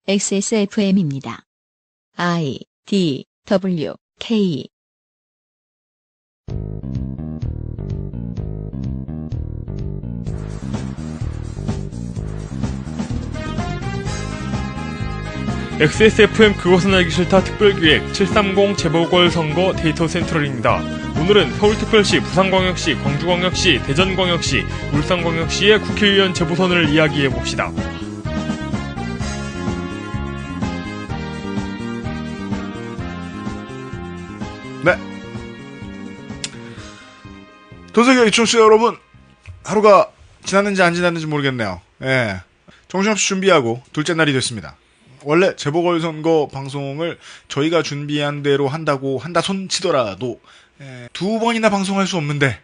XSFM입니다. I, D, W, K. XSFM 그것은 알기 싫다 특별기획 730 재보궐선거 데이터 센트럴입니다. 오늘은 서울특별시, 부산광역시, 광주광역시, 대전광역시, 울산광역시의 국회의원 재보선을 이야기해봅시다. 네. 도서계 청취자 여러분, 하루가 지났는지 안 지났는지 모르겠네요. 예. 정신없이 준비하고 둘째 날이 됐습니다. 원래 재보궐선거 방송을 저희가 준비한 대로 한다 손 치더라도 두 번이나 방송할 수 없는데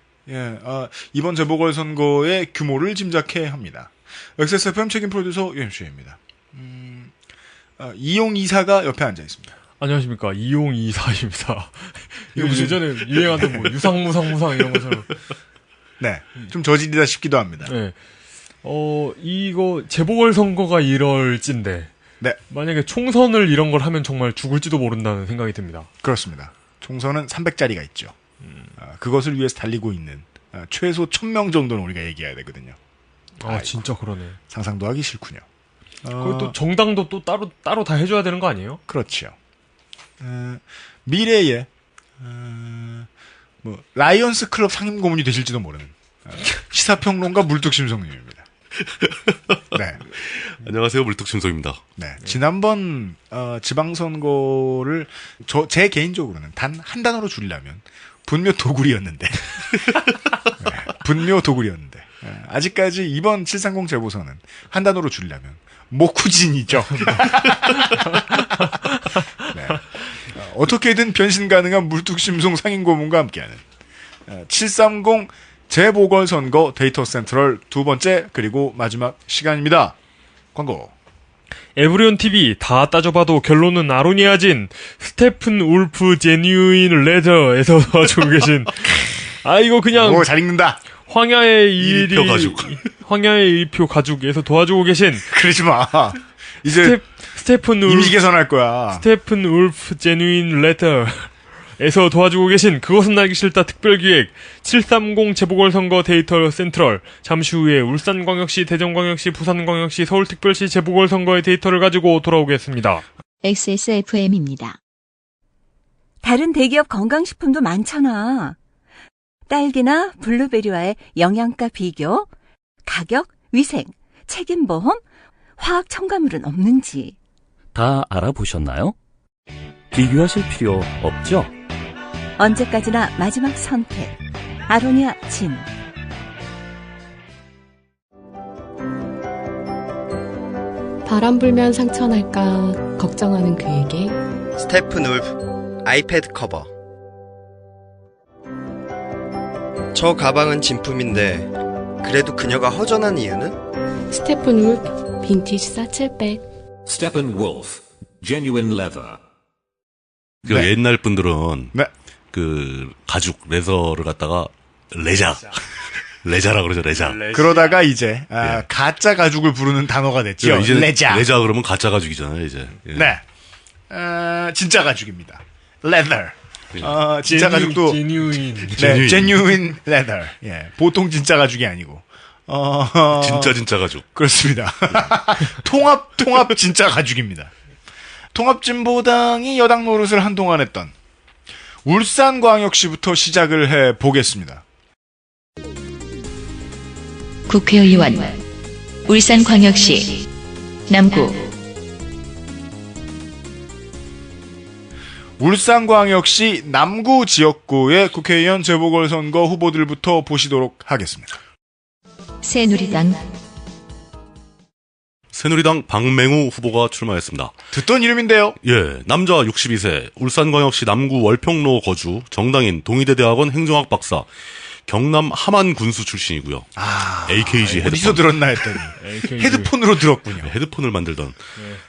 이번 재보궐선거의 규모를 짐작해 합니다. XSFM 책임 프로듀서 UMC입니다. 이용 이사가 옆에 앉아 있습니다. 안녕하십니까, 이용 이사입니다. 이거 예전에 유행하던 뭐 유상무상 이런 것처럼. 네, 좀 저질이다 싶기도 합니다. 네. 이거 재보궐선거가 이럴진데. 네. 만약에 총선을 이런 걸 하면 정말 죽을지도 모른다는 생각이 듭니다. 그렇습니다. 총선은 300짜리가 있죠. 그것을 위해서 달리고 있는 최소 1000명 정도는 우리가 얘기해야 되거든요. 아이고, 진짜 그러네. 상상도 하기 싫군요. 거기 또 정당도 또 따로 다 해줘야 되는 거 아니에요? 그렇죠. 미래에 라이언스 클럽 상임 고문이 되실지도 모르는 시사평론가 물뚝심송님입니다. 네. 안녕하세요, 물뚝심송입니다. 네. 지난번 지방선거를 제 개인적으로는 단 한 단어로 줄이려면 분묘 도굴이었는데 분묘 도굴이었는데 아직까지 이번 730 재보선은 한 단어로 줄이려면 목후진이죠. 네. 어떻게든 변신 가능한 물뚝심송 상임고문과 함께하는 730 재보궐선거 데이터 센트럴 두 번째 그리고 마지막 시간입니다. 광고. 에브리온 TV 다 따져봐도 결론은 아로니아진 스테픈 울프 제뉴인 레저에서 도와주고 계신 이거 그냥 잘 읽는다. 황야의 일표 가죽. 황야의 일표 가죽에서 도와주고 계신 그러지 마. 이제 스테픈 울프 이미지 개선할 거야. 스테픈 울프 제뉴인 레터에서 도와주고 계신 그것은 알기 싫다 특별기획 730 재보궐선거 데이터 센트럴. 잠시 후에 울산광역시, 대전광역시, 부산광역시, 서울특별시 재보궐선거의 데이터를 가지고 돌아오겠습니다. XSFM입니다. 다른 대기업 건강식품도 많잖아. 딸기나 블루베리와의 영양가 비교, 가격, 위생, 책임보험, 화학 첨가물은 없는지. 다 알아보셨나요? 비교하실 필요 없죠? 언제까지나 마지막 선택. 아로니아 진. 바람 불면 상처 날까 걱정하는 그에게 스테픈 울프 아이패드 커버. 저 가방은 진품인데 그래도 그녀가 허전한 이유는? 스테픈 울프 빈티지 사칠백. 스테픈 울프 genuine leather. 그 네. 옛날 분들은 네. 그 가죽 레서를 갖다가 레자라 그러죠, 레자. 그러다가 이제 가짜 가죽을 부르는 단어가 됐죠. 이제 레자. 레자 그러면 가짜 가죽이잖아요, 이제. 예. 네. 진짜 가죽입니다. leather. 진짜 가죽도 제뉴인. 네, genuine leather. 예. 보통 진짜 가죽이 아니고. 진짜 가죽. 그렇습니다. 통합 진짜 가죽입니다. 통합진보당이 여당 노릇을 한동안 했던 울산광역시부터 시작을 해 보겠습니다. 국회의원 울산광역시 남구. 울산광역시 남구 지역구의 국회의원 재보궐선거 후보들부터 보시도록 하겠습니다. 새누리당 박맹우 후보가 출마했습니다. 듣던 이름인데요. 예, 남자 62세, 울산광역시 남구 월평로 거주, 정당인, 동의대대학원 행정학 박사, 경남 함안 군수 출신이고요. AKG 헤드폰. 어디서 들었나 했더니 헤드폰으로 들었군요. 헤드폰을 만들던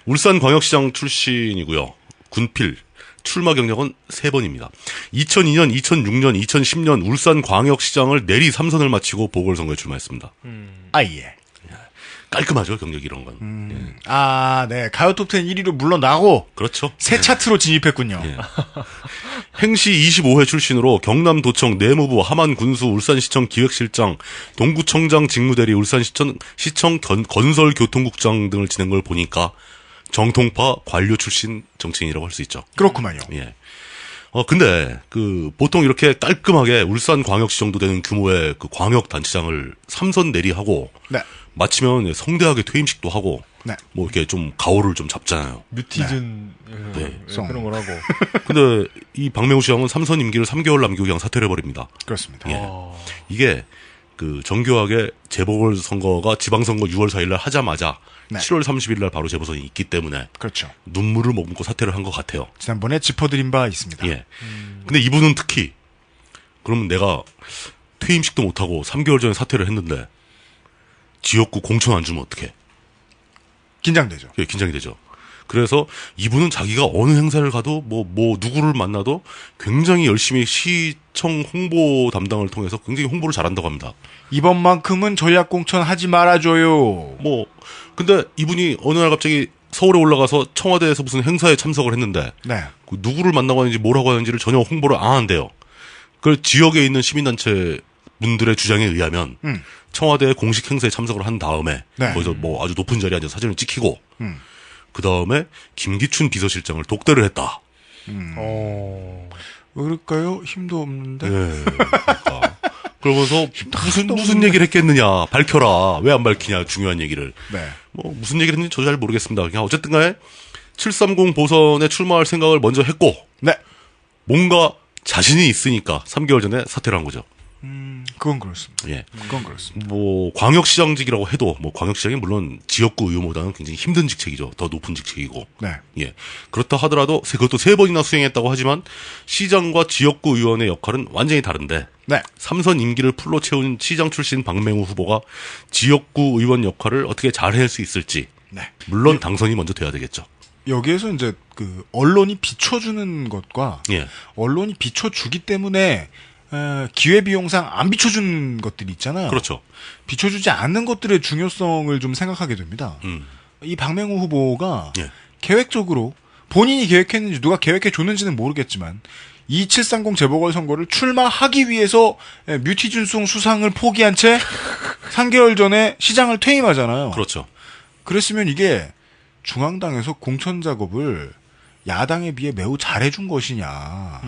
울산광역시장 출신이고요. 군필. 출마 경력은 3번입니다. 2002년, 2006년, 2010년 울산광역시장을 내리 3선을 마치고 보궐선거에 출마했습니다. 예. 깔끔하죠, 경력이 이런 건. 아, 네. 가요 톱10 1위로 물러나고. 그렇죠. 새 차트로 진입했군요. 예. 행시 25회 출신으로 경남도청 내무부 함안군수 울산시청 기획실장 동구청장 직무대리 울산시청 건설교통국장 등을 지낸 걸 보니까 정통파 관료 출신 정치인이라고 할 수 있죠. 그렇구만요. 예. 근데 보통 이렇게 깔끔하게 울산광역시 정도 되는 규모의 그 광역단체장을 3선 내리하고 네. 마치면 성대하게 퇴임식도 하고 네. 뭐 이렇게 좀 가오를 좀 잡잖아요. 뮤티즌 네. 그런 걸 하고. 근데 이 박명우 시장은 3선 임기를 3개월 남기고 그냥 사퇴를 해버립니다. 그렇습니다. 예. 이게 정교하게 재보궐선거가 지방선거 6월 4일날 하자마자 네. 7월 30일날 바로 재보선이 있기 때문에 그렇죠. 눈물을 머금고 사퇴를 한 것 같아요. 지난번에 짚어드린 바 있습니다. 예. 근데 이분은 특히 그러면 내가 퇴임식도 못하고 3개월 전에 사퇴를 했는데 지역구 공천 안 주면 어떡해? 긴장되죠. 예, 긴장이 되죠. 그래서 이분은 자기가 어느 행사를 가도 뭐 누구를 만나도 굉장히 열심히 시청 홍보 담당을 통해서 굉장히 홍보를 잘한다고 합니다. 이번만큼은 전략 공천 하지 말아줘요. 근데 이분이 어느 날 갑자기 서울에 올라가서 청와대에서 무슨 행사에 참석을 했는데 네. 누구를 만나고 하는지 뭘 하고 하는지를 전혀 홍보를 안 한대요. 그 지역에 있는 시민단체 분들의 주장에 의하면 청와대 공식 행사에 참석을 한 다음에 네. 거기서 아주 높은 자리에 앉아서 사진을 찍히고 그 다음에 김기춘 비서실장을 독대를 했다. 왜 그럴까요? 힘도 없는데. 네. 그러니까. 그러면서 무슨 얘기를 했겠느냐 밝혀라. 왜 안 밝히냐 중요한 얘기를. 네. 무슨 얘기를 했는지 저도 잘 모르겠습니다. 그냥 어쨌든 간에 730 보선에 출마할 생각을 먼저 했고 네. 뭔가 자신이 있으니까 3개월 전에 사퇴를 한 거죠. 그건 그렇습니다. 예. 그건 그렇습니다. 광역시장직이라고 해도 광역시장이 물론 지역구 의원보다는 굉장히 힘든 직책이죠. 더 높은 직책이고. 네. 예. 그렇다 하더라도 그것도 3번이나 수행했다고 하지만 시장과 지역구 의원의 역할은 완전히 다른데. 네. 3선 임기를 풀로 채운 시장 출신 박맹우 후보가 지역구 의원 역할을 어떻게 잘 해낼 수 있을지. 네. 물론 당선이 먼저 돼야 되겠죠. 여기에서 이제 언론이 비춰주는 것과 예. 언론이 비춰주기 때문에 기회비용상 안 비춰준 것들이 있잖아요. 그렇죠. 비춰주지 않는 것들의 중요성을 좀 생각하게 됩니다. 이 박맹우 후보가 예. 계획적으로 본인이 계획했는지 누가 계획해줬는지는 모르겠지만 2730 재보궐선거를 출마하기 위해서 뮤티준송 수상을 포기한 채 3개월 전에 시장을 퇴임하잖아요. 그렇죠. 그랬으면 이게 중앙당에서 공천 작업을 야당에 비해 매우 잘해준 것이냐.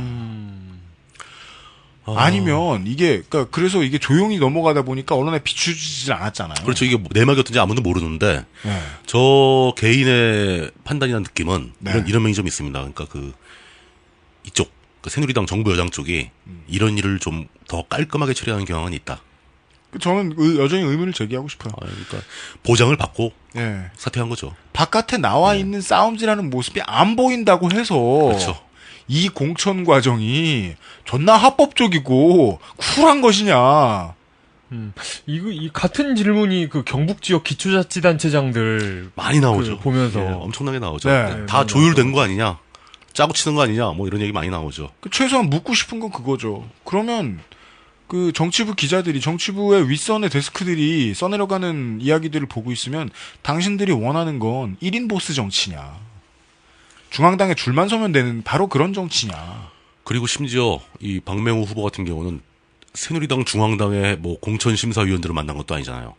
아니면 이게 그래서 이게 조용히 넘어가다 보니까 언론에 비추지질 않았잖아요. 그렇죠. 이게 내막이었든지 아무도 모르는데 네. 저 개인의 판단이나 느낌은 네. 이런 면이 좀 있습니다. 그러니까 이쪽 새누리당 정부 여당 쪽이 이런 일을 좀 더 깔끔하게 처리하는 경향은 있다. 저는 여전히 의문을 제기하고 싶어요. 그러니까 보장을 받고 예. 사퇴한 거죠. 바깥에 나와 있는 싸움질하는 모습이 안 보인다고 해서 그렇죠. 이 공천 과정이 존나 합법적이고 쿨한 것이냐. 이 같은 질문이 경북 지역 기초자치단체장들 많이 나오죠. 보면서 엄청나게 나오죠. 네. 다 조율된 거 아니냐, 짜고 치는 거 아니냐, 이런 얘기 많이 나오죠. 최소한 묻고 싶은 건 그거죠. 그러면 정치부 기자들이 정치부의 윗선의 데스크들이 써내려가는 이야기들을 보고 있으면 당신들이 원하는 건 1인 보스 정치냐, 중앙당에 줄만 서면 되는 바로 그런 정치냐. 그리고 심지어 이 박맹우 후보 같은 경우는 새누리당 중앙당의 공천심사위원들을 만난 것도 아니잖아요.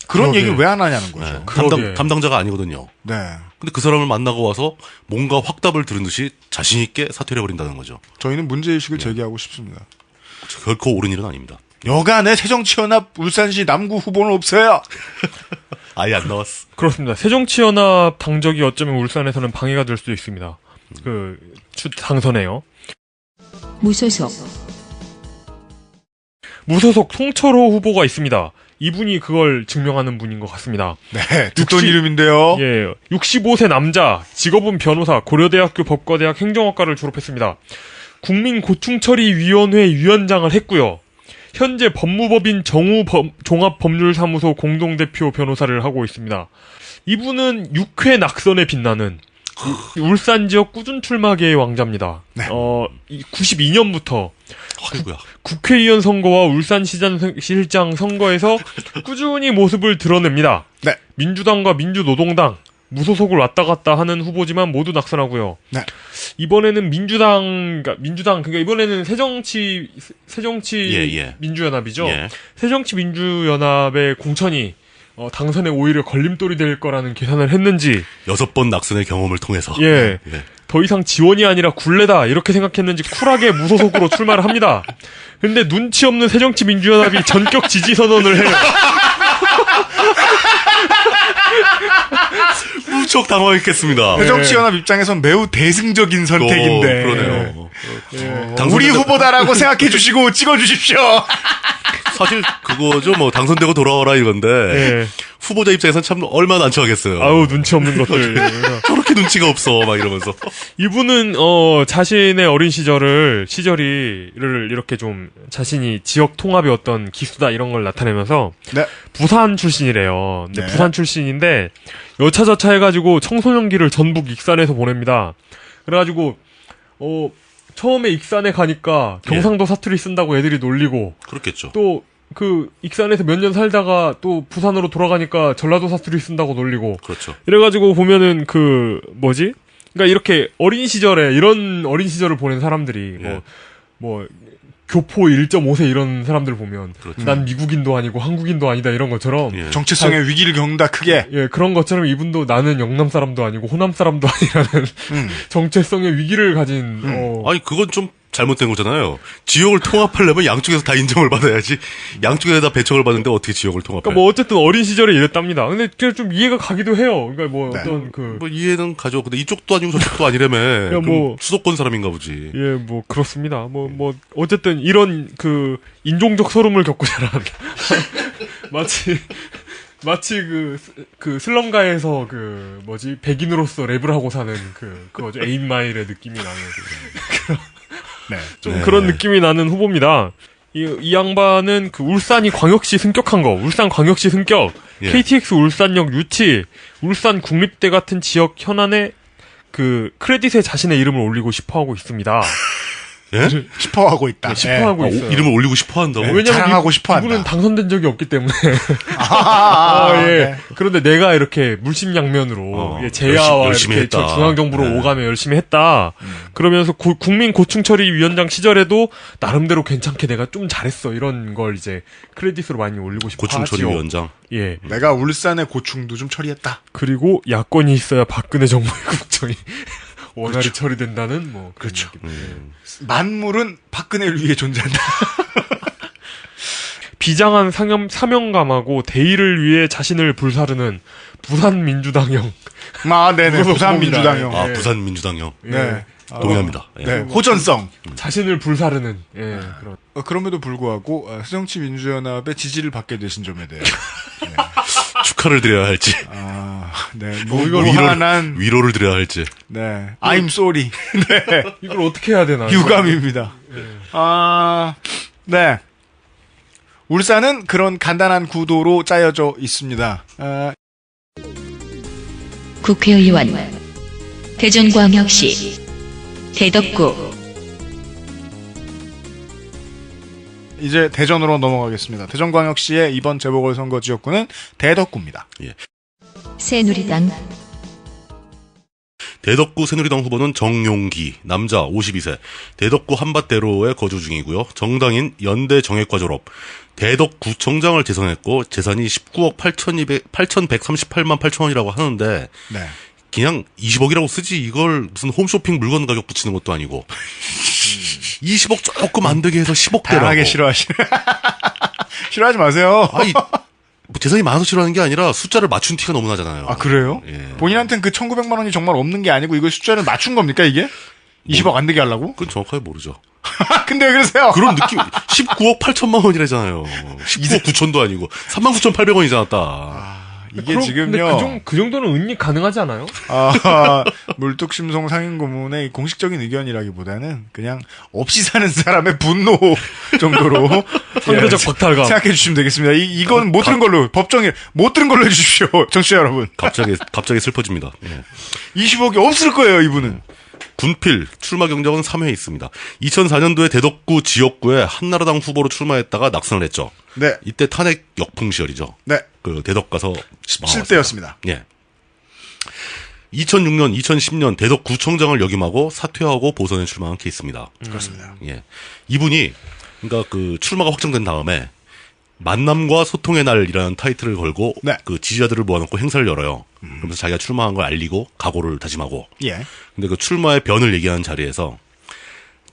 그런 그러게. 얘기를 왜 안 하냐는 거죠. 네. 그러게. 담당자가 아니거든요. 네. 근데 그 사람을 만나고 와서 뭔가 확답을 들은 듯이 자신있게 사퇴를 해버린다는 거죠. 저희는 문제의식을 제기하고 싶습니다. 결코 옳은 일은 아닙니다. 여간의 새정치연합 울산시 남구 후보는 없어요. 아예 안 나왔어. 그렇습니다. 새정치연합 당적이 어쩌면 울산에서는 방해가 될 수도 있습니다. 당선에요. 무소속 송철호 후보가 있습니다. 이분이 그걸 증명하는 분인 것 같습니다. 네, 듣던 이름인데요. 예, 65세 남자, 직업은 변호사, 고려대학교 법과대학 행정학과를 졸업했습니다. 국민고충처리위원회 위원장을 했고요. 현재 법무법인 정우 종합법률사무소 공동대표 변호사를 하고 있습니다. 이분은 6회 낙선에 빛나는 울산 지역 꾸준 출마계의 왕자입니다. 네. 92년부터 아이고야. 국회의원 선거와 울산시장 선거에서 꾸준히 모습을 드러냅니다. 네. 민주당과 민주노동당 무소속을 왔다 갔다 하는 후보지만 모두 낙선하고요. 네. 이번에는 그러니까 이번에는 새정치 예. 민주연합이죠. 예. 새정치 민주연합의 공천이 당선에 오히려 걸림돌이 될 거라는 계산을 했는지 6번 낙선의 경험을 통해서. 예. 더 이상 지원이 아니라 굴레다 이렇게 생각했는지 쿨하게 무소속으로 출마를 합니다. 근데 눈치 없는 새정치민주연합이 전격 지지 선언을 해요. 무척 당황했겠습니다. 새정치연합 입장에선 매우 대승적인 선택인데. 그러네요. 우리 후보다라고 생각해 주시고 찍어 주십시오. 사실 그거죠. 뭐 당선되고 돌아와라 이건데 예. 후보자 입장에선 참 얼마나 난처하겠어요. 아우 눈치 없는 것들. 저렇게 눈치가 없어 막 이러면서. 이분은 자신의 어린 시절을 이렇게 좀 자신이 지역 통합의 어떤 기수다 이런 걸 나타내면서 네. 부산 출신이래요. 근데 네. 부산 출신인데 여차저차 해가지고 청소년기를 전북 익산에서 보냅니다. 그래가지고 처음에 익산에 가니까 경상도 사투리 쓴다고 애들이 놀리고 그렇겠죠. 또 그 익산에서 몇 년 살다가 또 부산으로 돌아가니까 전라도 사투리 쓴다고 놀리고 그렇죠. 이래가지고 보면은 그러니까 이렇게 이런 어린 시절을 보낸 사람들이 예. 뭐 교포 1.5세 이런 사람들 보면 그렇죠. 난 미국인도 아니고 한국인도 아니다 이런 것처럼 예. 정체성의 위기를 겪는다 크게. 예, 그런 것처럼 이분도 나는 영남 사람도 아니고 호남 사람도 아니라는 정체성의 위기를 가진 아니 그건 좀 잘못된 거잖아요. 지역을 통합하려면 양쪽에서 다 인정을 받아야지. 양쪽에서 다 배척을 받는데 어떻게 지역을 통합해? 그러니까 뭐 어쨌든 어린 시절에 이랬답니다. 근데 그게 좀 이해가 가기도 해요. 그러니까 뭐 네. 어떤 뭐 이해는 가죠. 근데 이쪽도 아니고 저쪽도 아니라며. 그럼 뭐 수도권 사람인가 보지. 예, 뭐 그렇습니다. 뭐 어쨌든 이런 그 인종적 서름을 겪고 자란 마치 그 슬럼가에서 백인으로서 랩을 하고 사는 그거죠. 8마일의 느낌이 나는 네. 좀 그런 느낌이 나는 후보입니다. 이 양반은 그 울산이 광역시 승격한 거, 울산 광역시 승격, 예. KTX 울산역 유치, 울산 국립대 같은 지역 현안에 그 크레딧에 자신의 이름을 올리고 싶어 하고 있습니다. 예? 싶어하고 있다. 싶어하고 있어요. 이름을 올리고 싶어 한다고? 네. 왜냐면 자랑하고 싶어 한다. 이분은 당선된 적이 없기 때문에. 예. 네. 그런데 내가 이렇게 물심양면으로 예, 제야와 열심히 이렇게 했다. 중앙정부로 네. 오가며 열심히 했다. 그러면서 국민고충처리위원장 시절에도 나름대로 괜찮게 내가 좀 잘했어. 이런 걸 이제 크레딧으로 많이 올리고 싶어 하지요. 고충처리위원장. 예. 내가 울산의 고충도 좀 처리했다. 그리고 야권이 있어야 박근혜 정부의 국정이 원활히 처리된다는 뭐 그렇죠. 느낌. 만물은 박근혜를 위해 존재한다. 비장한 사명감하고 대의를 위해 자신을 불사르는 부산민주당형. 네네. 부산민주당형. 아, 예. 부산민주당형. 네. 동의합니다. 예. 네. 호전성. 자신을 불사르는 그런. 그럼에도 불구하고 새정치민주연합의 지지를 받게 되신 점에 대해 축하를 드려야 할지. 네. 이걸 위로를 드려야 할지. 네. I'm sorry. 네. 이걸 어떻게 해야 되나? 유감입니다. 네. 울산은 그런 간단한 구도로 짜여져 있습니다. 국회의원 대전광역시 대덕구 이제 대전으로 넘어가겠습니다. 대전광역시의 이번 재보궐선거 지역구는 대덕구입니다. 예. 새누리당 대덕구 새누리당 후보는 정용기, 남자 52세, 대덕구 한밭대로에 거주 중이고요. 정당인 연대 정액과 졸업, 대덕구청장을 재선했고 재산이 19억 8,138만 8천 원이라고 하는데 네. 그냥 20억이라고 쓰지 이걸 무슨 홈쇼핑 물건 가격 붙이는 것도 아니고 20억 조금 안 되게 해서 10억대라고. 다양하게 싫어하지 마세요. 아니 뭐 재산이 많아서 싫어하는 게 아니라 숫자를 맞춘 티가 너무 나잖아요. 아, 그래요? 예. 본인한테는 그 1,900만 원이 정말 없는 게 아니고 이거 숫자를 맞춘 겁니까 이게? 20억 안 되게 하려고? 그건 정확하게 모르죠. 근데 왜 그러세요? 그런 느낌 19억 8천만 원이라잖아요. 19억 9천도 아니고 39,800원이잖아 딱. 이게 근데 지금요. 그 정도는 은닉 가능하지 않아요? 물뚝심송 상인고문의 공식적인 의견이라기보다는 그냥 없이 사는 사람의 분노 정도로 상대적 박탈감 생각해 주시면 되겠습니다. 이건 못 들은 걸로 법정에 못 들은 걸로 해주십시오, 청취자 여러분. 갑자기 슬퍼집니다. 예. 20억이 없을 거예요, 이분은. 군필 출마 경력은 3회 있습니다. 2004년도에 대덕구 지역구에 한나라당 후보로 출마했다가 낙선을 했죠. 네. 이때 탄핵 역풍 시절이죠. 네. 그 대덕 가서 17대였습니다. 예. 2006년, 2010년 대덕구청장을 역임하고 사퇴하고 보선에 출마한 케이스입니다. 그렇습니다. 예. 이분이 그러니까 그 출마가 확정된 다음에 만남과 소통의 날이라는 타이틀을 걸고 네. 그 지지자들을 모아놓고 행사를 열어요. 그러면서 자기가 출마한 걸 알리고 각오를 다짐하고. 예. 근데 그 출마의 변을 얘기하는 자리에서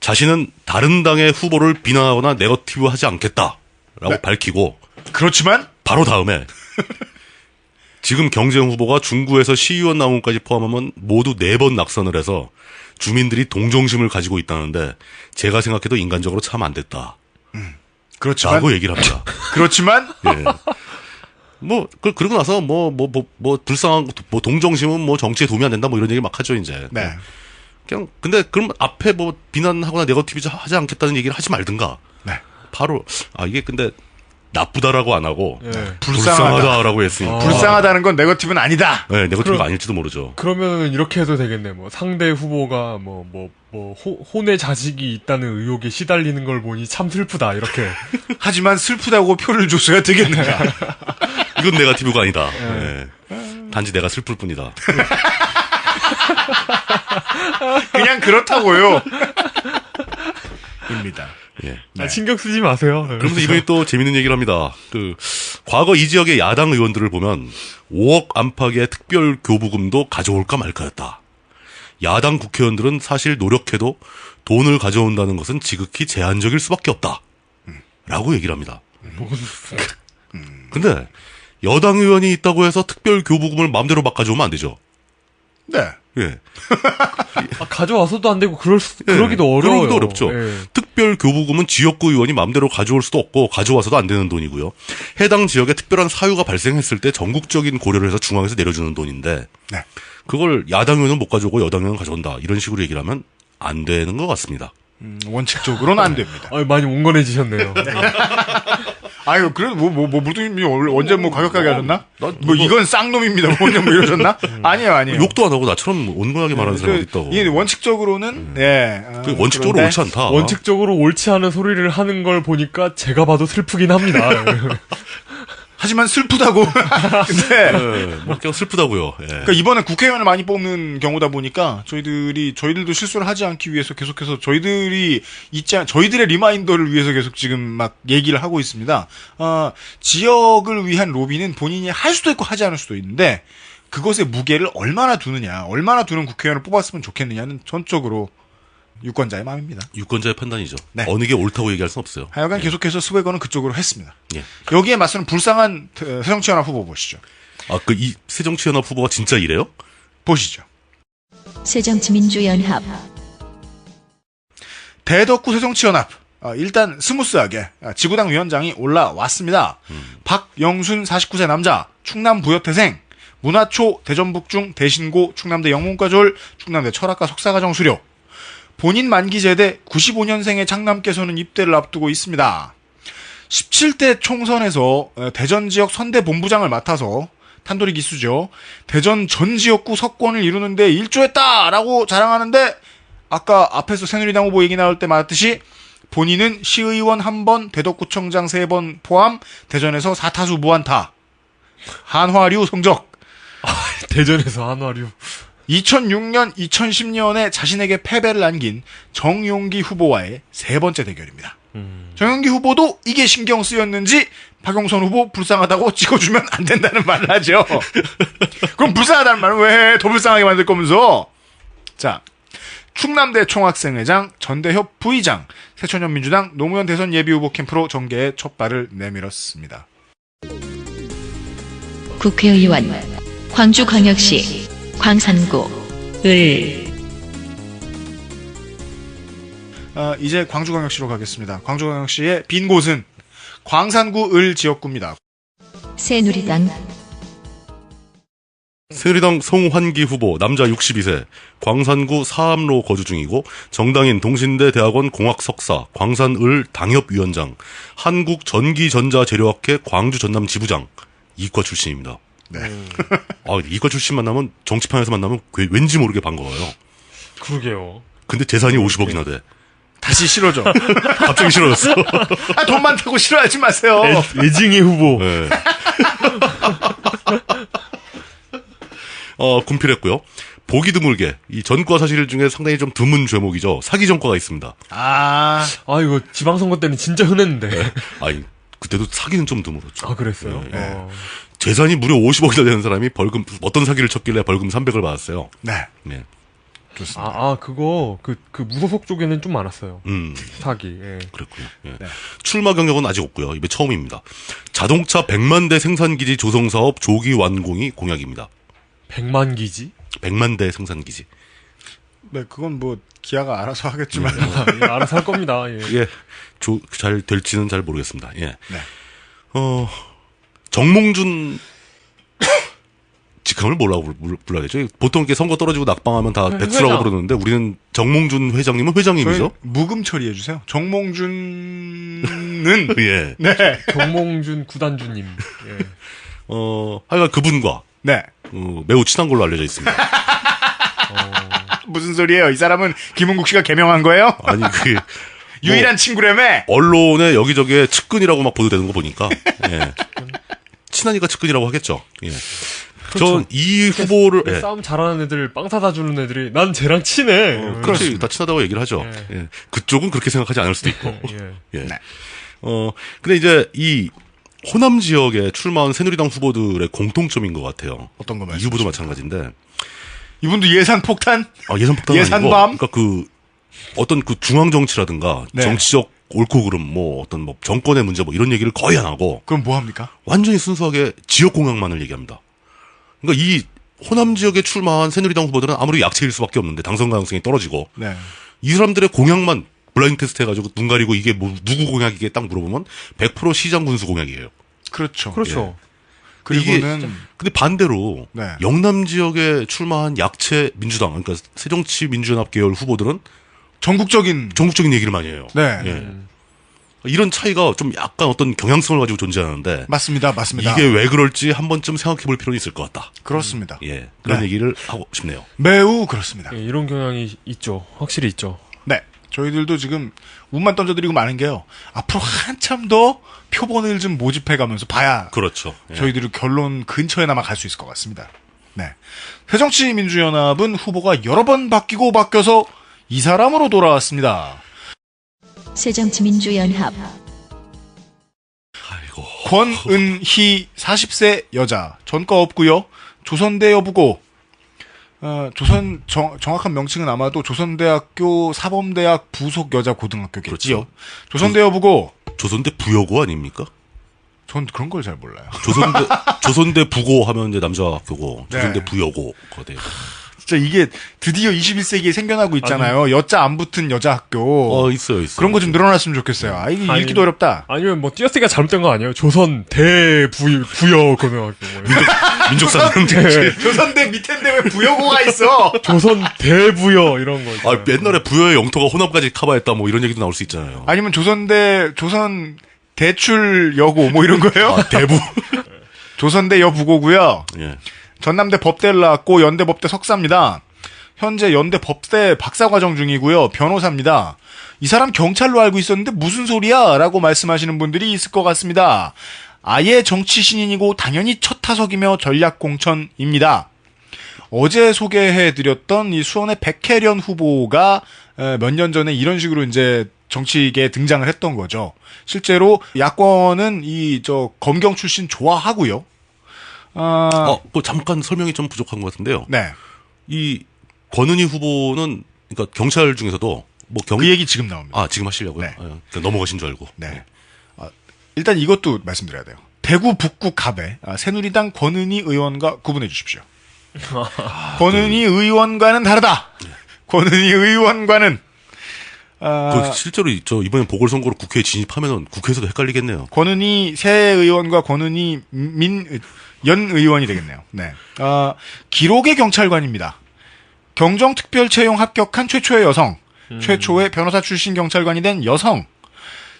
자신은 다른 당의 후보를 비난하거나 네거티브하지 않겠다라고 네. 밝히고. 그렇지만 바로 다음에 지금 경쟁 후보가 중구에서 시의원 나무까지 포함하면 모두 4번 낙선을 해서 주민들이 동정심을 가지고 있다는데 제가 생각해도 인간적으로 참 안 됐다. 그렇지만 라고 얘기를 합니다. 그렇지만 예. 그러고 나서 불쌍한 동정심은 정치에 도움이 안 된다 이런 얘기 막 하죠, 이제. 네. 그냥 근데 그럼 앞에 비난하거나 네거티브 하지 않겠다는 얘기를 하지 말든가. 네. 바로 이게 근데 나쁘다라고 안 하고 불쌍하다라고 했으니까. 불쌍하다는 건 네거티브는 아니다. 네, 네거티브가 아닐지도 모르죠. 그러면 이렇게 해도 되겠네. 상대 후보가 혼의 자식이 있다는 의혹에 시달리는 걸 보니 참 슬프다. 이렇게. 하지만 슬프다고 표를 줬어야 되겠는가. 이건 네거티브가 아니다. 네. 단지 내가 슬플 뿐이다. 그냥 그렇다고요. 입니다. 예. 신경 쓰지 마세요. 그러면서 이번에 또 재밌는 얘기를 합니다. 과거 이 지역의 야당 의원들을 보면 5억 안팎의 특별 교부금도 가져올까 말까였다. 야당 국회의원들은 사실 노력해도 돈을 가져온다는 것은 지극히 제한적일 수밖에 없다. 라고 얘기를 합니다. 근데 여당 의원이 있다고 해서 특별 교부금을 마음대로 막 가져오면 안 되죠. 네. 예. 가져와서도 안 되고 그러기도 어려워요. 그러기도 어렵죠. 예. 특별 교부금은 지역구 의원이 마음대로 가져올 수도 없고 가져와서도 안 되는 돈이고요. 해당 지역에 특별한 사유가 발생했을 때 전국적인 고려를 해서 중앙에서 내려주는 돈인데 네. 그걸 야당 의원은 못 가져오고 여당 의원은 가져온다. 이런 식으로 얘기를 하면 안 되는 것 같습니다. 원칙적으로는 안 됩니다. 많이 온건해지셨네요. 아유, 그래도 물뚱님이 언제 가격하게 하셨나? 이건 쌍놈입니다. 언제 이러셨나? 아니에요. 욕도 안 하고 나처럼 온건하게 말하는 사람이 있다고. 이게 원칙적으로는, 네. 원칙적으로 옳지 않다. 원칙적으로 옳지 않은 소리를 하는 걸 보니까 제가 봐도 슬프긴 합니다. 하지만 슬프다고. 근데. 그냥 슬프다고요. 예. 그러니까 이번에 국회의원을 많이 뽑는 경우다 보니까 저희들도 실수를 하지 않기 위해서 계속해서 저희들의 리마인더를 위해서 계속 지금 막 얘기를 하고 있습니다. 지역을 위한 로비는 본인이 할 수도 있고 하지 않을 수도 있는데 그것의 무게를 얼마나 두는 국회의원을 뽑았으면 좋겠느냐는 전적으로 유권자의 마음입니다. 유권자의 판단이죠. 네. 어느 게 옳다고 얘기할 수는 없어요. 하여간 계속해서 스웨거는 그쪽으로 했습니다. 예. 여기에 맞서는 불쌍한 새정치연합 후보 보시죠. 이 새정치연합 후보가 진짜 이래요? 보시죠. 새정치민주연합 대덕구 새정치연합 일단 스무스하게 지구당 위원장이 올라왔습니다. 박영순 49세 남자 충남 부여태생 문화초 대전북중 대신고 충남대 영문과졸 충남대 철학과 석사과정 수료 본인 만기 제대 95년생의 장남께서는 입대를 앞두고 있습니다. 17대 총선에서 대전 지역 선대 본부장을 맡아서 탄도리 기수죠. 대전 전 지역구 석권을 이루는데 일조했다라고 자랑하는데 아까 앞에서 새누리당 후보 얘기 나올 때 말했듯이 본인은 시의원 1번, 대덕구청장 3번 포함 대전에서 4타수 무안타. 한화류 성적. 대전에서 한화류. 2006년, 2010년에 자신에게 패배를 안긴 정용기 후보와의 3번째 대결입니다. 정용기 후보도 이게 신경 쓰였는지 박용선 후보 불쌍하다고 찍어주면 안 된다는 말을 하죠. 그럼 불쌍하다는 말은 왜 더 불쌍하게 만들 거면서? 자, 충남대 총학생회장, 전대협 부의장, 새천년민주당 노무현 대선 예비후보 캠프로 정계에 첫 발을 내밀었습니다. 국회의원 광주광역시 광산구 을 이제 광주광역시로 가겠습니다. 광주광역시의 빈 곳은 광산구 을 지역구입니다. 새누리당 새누리당 송환기 후보 남자 62세 광산구 사암로 거주 중이고 정당인 동신대 대학원 공학 석사 광산을 당협위원장 한국전기전자재료학회 광주 전남 지부장 이과 출신입니다. 네. 이과 출신만 나면 정치판에서 만나면 왠지 모르게 반가워요. 그러게요. 근데 재산이 50억이나 돼. 다시 싫어져. 갑자기 싫어졌어. 돈 많다고 싫어하지 마세요. 애증의 후보. 네. 군필했고요. 보기 드물게 이 전과 사실 중에 상당히 좀 드문 죄목이죠. 사기 전과가 있습니다. 이거 지방선거 때는 진짜 흔했는데. 아니 그때도 사기는 좀 드물었죠. 그랬어요? 네. 재산이 무려 50억이나 되는 사람이 벌금 어떤 사기를 쳤길래 벌금 300을 받았어요. 네. 좋습니다. 그거 그 무소속 쪽에는 좀 많았어요. 사기. 예. 그랬군요. 예. 네. 출마 경력은 아직 없고요. 이게 처음입니다. 자동차 100만 대 생산기지 조성 사업 조기 완공이 공약입니다. 100만 기지? 100만 대 생산기지. 네, 그건 뭐 기아가 알아서 하겠지만 알아서 할 겁니다. 예. 잘 될지는 잘 모르겠습니다. 예. 네. 정몽준 직함을 뭐라고 불러야 되죠? 보통 이렇게 선거 떨어지고 낙방하면 다 백수라고 회장. 부르는데 우리는 정몽준 회장님은 회장님이죠? 묵음 처리해 주세요. 정몽준은 예. 네. 정몽준 구단주님. 예. 하여간 그분과 네. 매우 친한 걸로 알려져 있습니다. 무슨 소리예요? 이 사람은 김은국 씨가 개명한 거예요? 아니 그게 유일한 친구라며? 언론에 여기저기에 측근이라고 막 보도되는 거 보니까 예. 친하니까 측근이라고 하겠죠. 예. 전 이 후보를 싸움 잘하는 애들 빵 사다 주는 애들이 난 쟤랑 친해. 그렇지 다 친하다고 얘기를 하죠. 예. 예. 그쪽은 그렇게 생각하지 않을 수도 있고. 예. 예. 네. 근데 이제 이 호남 지역에 출마한 새누리당 후보들의 공통점인 것 같아요. 어떤 거 이 말씀하십니까? 후보도 마찬가지인데. 이분도 예산 폭탄? 예산 폭탄 예산밤? 그러니까 어떤 중앙 정치라든가 네. 정치적 옳고 그름 어떤 정권의 문제 이런 얘기를 거의 안 하고 그럼 뭐 합니까? 완전히 순수하게 지역 공약만을 얘기합니다. 그러니까 이 호남 지역에 출마한 새누리당 후보들은 아무리 약체일 수밖에 없는데 당선 가능성이 떨어지고 네. 이 사람들의 공약만 블라인드 테스트 해가지고 눈 가리고 이게 누구 공약이게 딱 물어보면 100% 시장 군수 공약이에요. 그렇죠. 그렇죠. 그리고는 근데 반대로 네. 영남 지역에 출마한 약체 민주당 그러니까 새정치민주연합 계열 후보들은 전국적인 얘기를 많이 해요. 네. 예. 이런 차이가 좀 약간 어떤 경향성을 가지고 존재하는데 맞습니다. 이게 왜 그럴지 한 번쯤 생각해 볼 필요는 있을 것 같다. 그렇습니다. 예. 그런 네. 얘기를 하고 싶네요. 매우 그렇습니다. 예, 이런 경향이 있죠. 확실히 있죠. 네. 저희들도 지금 운만 던져드리고 마는 게요. 앞으로 한참 더 표본을 좀 모집해가면서 봐야 그렇죠. 예. 저희들이 결론 근처에나마 갈 수 있을 것 같습니다. 네. 새정치민주연합은 후보가 여러 번 바뀌어서 이 사람으로 돌아왔습니다. 새정치민주연합 아이고. 권은희 40세 여자. 전과 없고요. 조선대 여부고 정확한 명칭은 아마도 조선대학교 사범대학 부속 여자 고등학교겠지요. 그렇죠. 조선대 여부고. 조선대 부여고 아닙니까? 전 그런 걸 잘 몰라요. 조선대 부고 하면 이제 남자 학교고, 조선대 네. 부여고 거돼요. 진짜 이게 드디어 21세기에 생겨나고 있잖아요. 여자 안 붙은 여자 학교. 있어요. 그런 거 좀 늘어났으면 좋겠어요. 이게 읽기도 어렵다. 아니면 띄어쓰기가 잘못된 거 아니에요? 조선 부여 고등학교. 민족사는 조선대 밑인데 왜 부여고가 있어? 조선 대부여 이런 거. 있잖아요. 옛날에 부여의 영토가 호남까지 커버했다 이런 얘기도 나올 수 있잖아요. 아니면 조선 대출 여고 이런 거예요? 대부. 조선대 여부고고요. 예. 전남대 법대를 나왔고 연대 법대 석사입니다. 현재 연대 법대 박사과정 중이고요. 변호사입니다. 이 사람 경찰로 알고 있었는데 무슨 소리야? 라고 말씀하시는 분들이 있을 것 같습니다. 아예 정치 신인이고 당연히 첫 타석이며 전략 공천입니다. 어제 소개해드렸던 이 수원의 백혜련 후보가 몇 년 전에 이런 식으로 이제 정치계에 등장을 했던 거죠. 실제로 야권은 검경 출신 좋아하고요. 잠깐 설명이 좀 부족한 것 같은데요. 네. 이 권은희 후보는 그러니까 경찰 중에서도 그 얘기 지금 나옵니다. 지금 하시려고요? 네. 그러니까 넘어가신 줄 알고. 네. 일단 이것도 말씀드려야 돼요. 대구 북구 갑에 새누리당 권은희 의원과 구분해 주십시오. 권은희 의원과는 다르다. 권은희 의원과는 그 실제로 이번에 보궐선거로 국회에 진입하면은 국회에서도 헷갈리겠네요. 권은희 새 의원과 권은희 연 의원이 되겠네요. 네. 기록의 경찰관입니다. 경정특별 채용 합격한 최초의 여성, 최초의 변호사 출신 경찰관이 된 여성,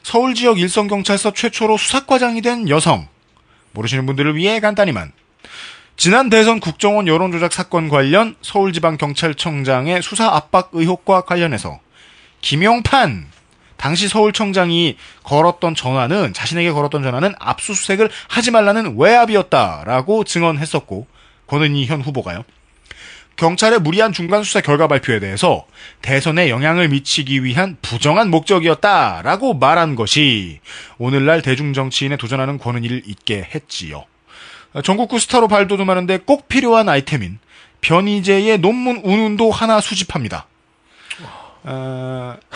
서울 지역 일선경찰서 최초로 수사과장이 된 여성. 모르시는 분들을 위해 간단히만. 지난 대선 국정원 여론조작 사건 관련 서울지방경찰청장의 수사 압박 의혹과 관련해서 김용판 당시 서울청장이 자신에게 걸었던 전화는 압수수색을 하지 말라는 외압이었다라고 증언했었고, 권은희 현 후보가요. 경찰의 무리한 중간 수사 결과 발표에 대해서 대선에 영향을 미치기 위한 부정한 목적이었다라고 말한 것이 오늘날 대중정치인에 도전하는 권은희를 있게 했지요. 전국구 스타로 발돋움하는데 꼭 필요한 아이템인 변희재의 논문 운운도 하나 수집합니다.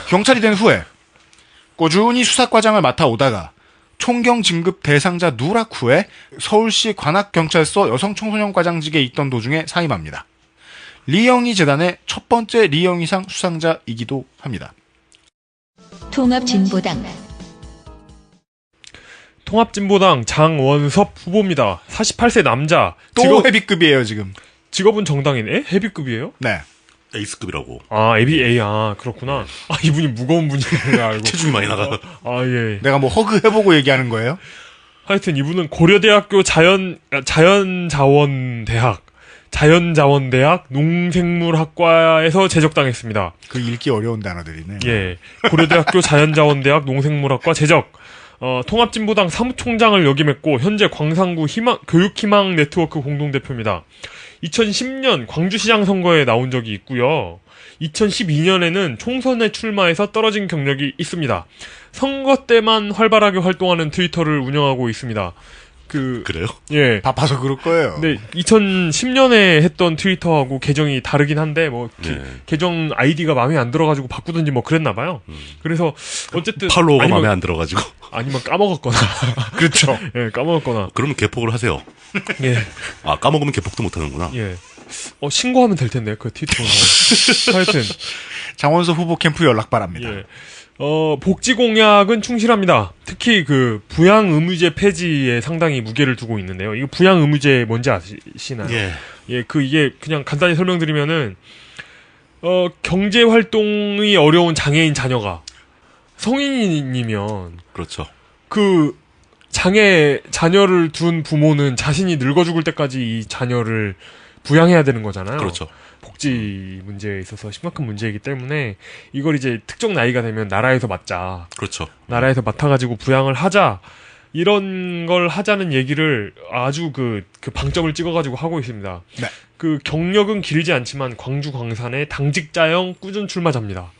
경찰이 된 후에 꾸준히 수사과장을 맡아오다가 총경 진급 대상자 누락 후에 서울시 관악경찰서 여성청소년과장직에 있던 도중에 사임합니다. 리영희 재단의 첫 번째 리영희상 수상자이기도 합니다. 통합진보당 장원섭 후보입니다. 48세 남자. 또 헤비급이에요, 지금. 직업은 정당인, 헤비급이에요? 네. 에이스급이라고. 그렇구나. 이분이 무거운 분인 줄 알고. 체중이 많이 나가. 예. 내가 뭐 허그 해보고 얘기하는 거예요? 하여튼 이분은 고려대학교 자연자원대학 농생물학과에서 제적당했습니다. 그 읽기 어려운 단어들이네. 예. 고려대학교 자연자원대학 농생물학과 제적. 통합진보당 사무총장을 역임했고 현재 광산구 교육희망 네트워크 공동대표입니다. 2010년 광주시장 선거에 나온 적이 있고요. 2012년에는 총선에 출마해서 떨어진 경력이 있습니다. 선거 때만 활발하게 활동하는 트위터를 운영하고 있습니다. 그래요? 예. 바빠서 그럴 거예요. 네, 2010년에 했던 트위터하고 계정이 다르긴 한데, 계정 아이디가 마음에 안 들어가지고 바꾸든지 그랬나봐요. 그래서, 어쨌든. 팔로워가 마음에 안 들어가지고. 아니면 까먹었거나. 그렇죠. 예, 까먹었거나. 그러면 개폭을 하세요. 예. 까먹으면 개폭도 못 하는구나. 예. 신고하면 될 텐데, 그 트위터. 하여튼. 장원섭 후보 캠프 연락 바랍니다. 예. 복지 공약은 충실합니다. 특히 부양 의무제 폐지에 상당히 무게를 두고 있는데요. 이거 부양 의무제 뭔지 아시나요? 예. 예, 이게 그냥 간단히 설명드리면은, 경제 활동이 어려운 장애인 자녀가 성인이면. 그렇죠. 자녀를 둔 부모는 자신이 늙어 죽을 때까지 이 자녀를 부양해야 되는 거잖아요. 그렇죠. 복지 문제에 있어서 심각한 문제이기 때문에 이걸 이제 특정 나이가 되면 나라에서 맡자. 그렇죠. 나라에서 맡아가지고 부양을 하자. 이런 걸 하자는 얘기를 아주 방점을 찍어가지고 하고 있습니다. 네. 경력은 길지 않지만 광주 광산의 당직자형 꾸준 출마자입니다.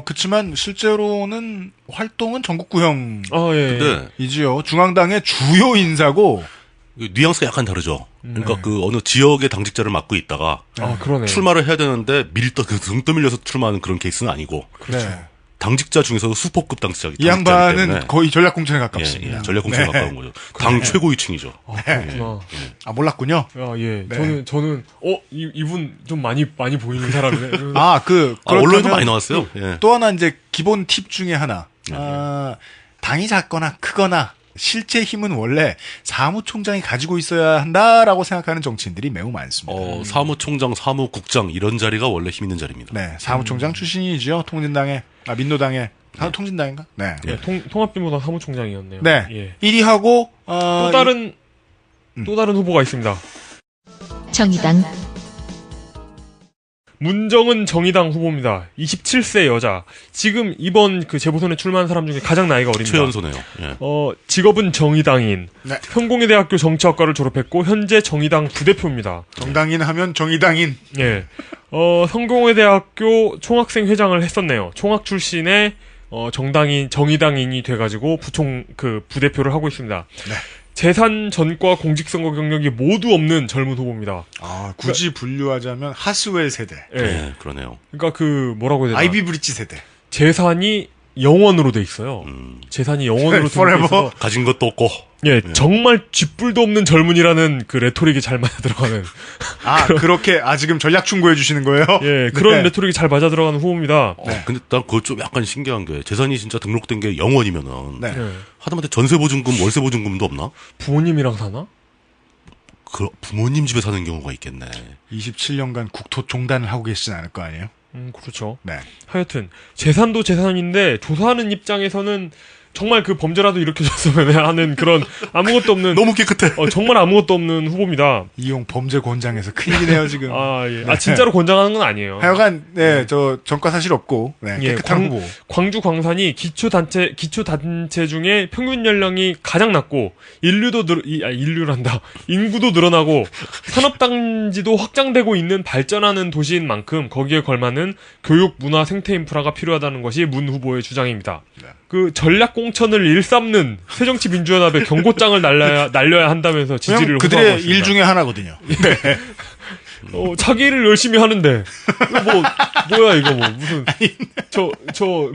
그치만 실제로는 활동은 전국구형. 예. 근데 이지요. 중앙당의 주요 인사고. 뉘앙스가 약간 다르죠. 그러니까 어느 지역의 당직자를 맡고 있다가 그러네. 출마를 해야 되는데 등 떠밀려서 출마하는 그런 케이스는 아니고. 그렇죠. 네. 당직자 중에서도 수포급 당직자기 이 양반은 거의 전략공천에 가깝습니다. 예, 전략공천에 가까운 거죠. 당 최고위층이죠. 그렇구나. 몰랐군요. 예. 네. 저는 이분 좀 많이 보이는 사람이네. 언론에도 많이 나왔어요. 예. 또 하나 이제 기본 팁 중에 하나. 당이 작거나 크거나 실제 힘은 원래 사무총장이 가지고 있어야 한다라고 생각하는 정치인들이 매우 많습니다. 사무총장, 사무국장 이런 자리가 원래 힘 있는 자리입니다. 네, 사무총장 출신이죠. 통진당의 민노당의 통진당인가? 네. 네, 통합진보당 사무총장이었네요. 네. 예. 1위하고 또 다른 후보가 있습니다. 정의당 문정은 정의당 후보입니다. 27세 여자. 지금 이번 재보선에 출마한 사람 중에 가장 나이가 어립니다. 최연소네요. 예. 직업은 정의당인. 네. 현공회대학교 정치학과를 졸업했고 현재 정의당 부대표입니다. 정당인 하면 정의당인. 예. 성공회대학교 총학생 회장을 했었네요. 총학 출신의 정의당인이 돼가지고 부대표를 하고 있습니다. 네. 재산, 전과, 공직선거 경력이 모두 없는 젊은 후보입니다. 굳이 분류하자면 하스웰 세대. 예. 네, 그러네요. 그러니까 뭐라고 해야 되나? 아이비 브릿지 세대. 재산이 영원으로 돼 있어요. 재산이 영원으로 돼 있어서 가진 것도 없고. 예, 정말 쥐뿔도 없는 젊은이라는 그 레토릭이 잘 맞아 들어가는. 그렇게 지금 전략 충고해 주시는 거예요? 예, 그런 네. 레토릭이 잘 맞아 들어가는 후보입니다. 근데 난 그거 좀 약간 신기한 게 재산이 진짜 등록된 게 0원이면은 네. 예. 하다못해 전세보증금, 월세보증금도 없나? 부모님이랑 사나? 부모님 집에 사는 경우가 있겠네. 27년간 국토종단을 하고 계시진 않을 거 아니에요? 그렇죠. 네. 하여튼 재산도 재산인데 조사하는 입장에서는 정말 그 범죄라도 일으켜줬으면 하는 그런 아무것도 없는 너무 깨끗해. 정말 아무것도 없는 후보입니다. 이용 범죄 권장에서 큰일이네요 지금. 예. 진짜로 권장하는 건 아니에요. 하여간 저 전과 사실 없고 깨끗한 후보. 광주 광산이 기초 단체 중에 평균 연령이 가장 낮고 인구도 늘어나고 산업 단지도 확장되고 있는 발전하는 도시인 만큼 거기에 걸맞는 교육, 문화, 생태 인프라가 필요하다는 것이 문 후보의 주장입니다. 네. 그 전략 공천을 일삼는 새정치민주연합의 경고장을 날려야 한다면서 지지를 그들의 호소하고 있습니다. 일 중에 하나거든요. 네. 자기 일을 열심히 하는데 뭐야 이거 무슨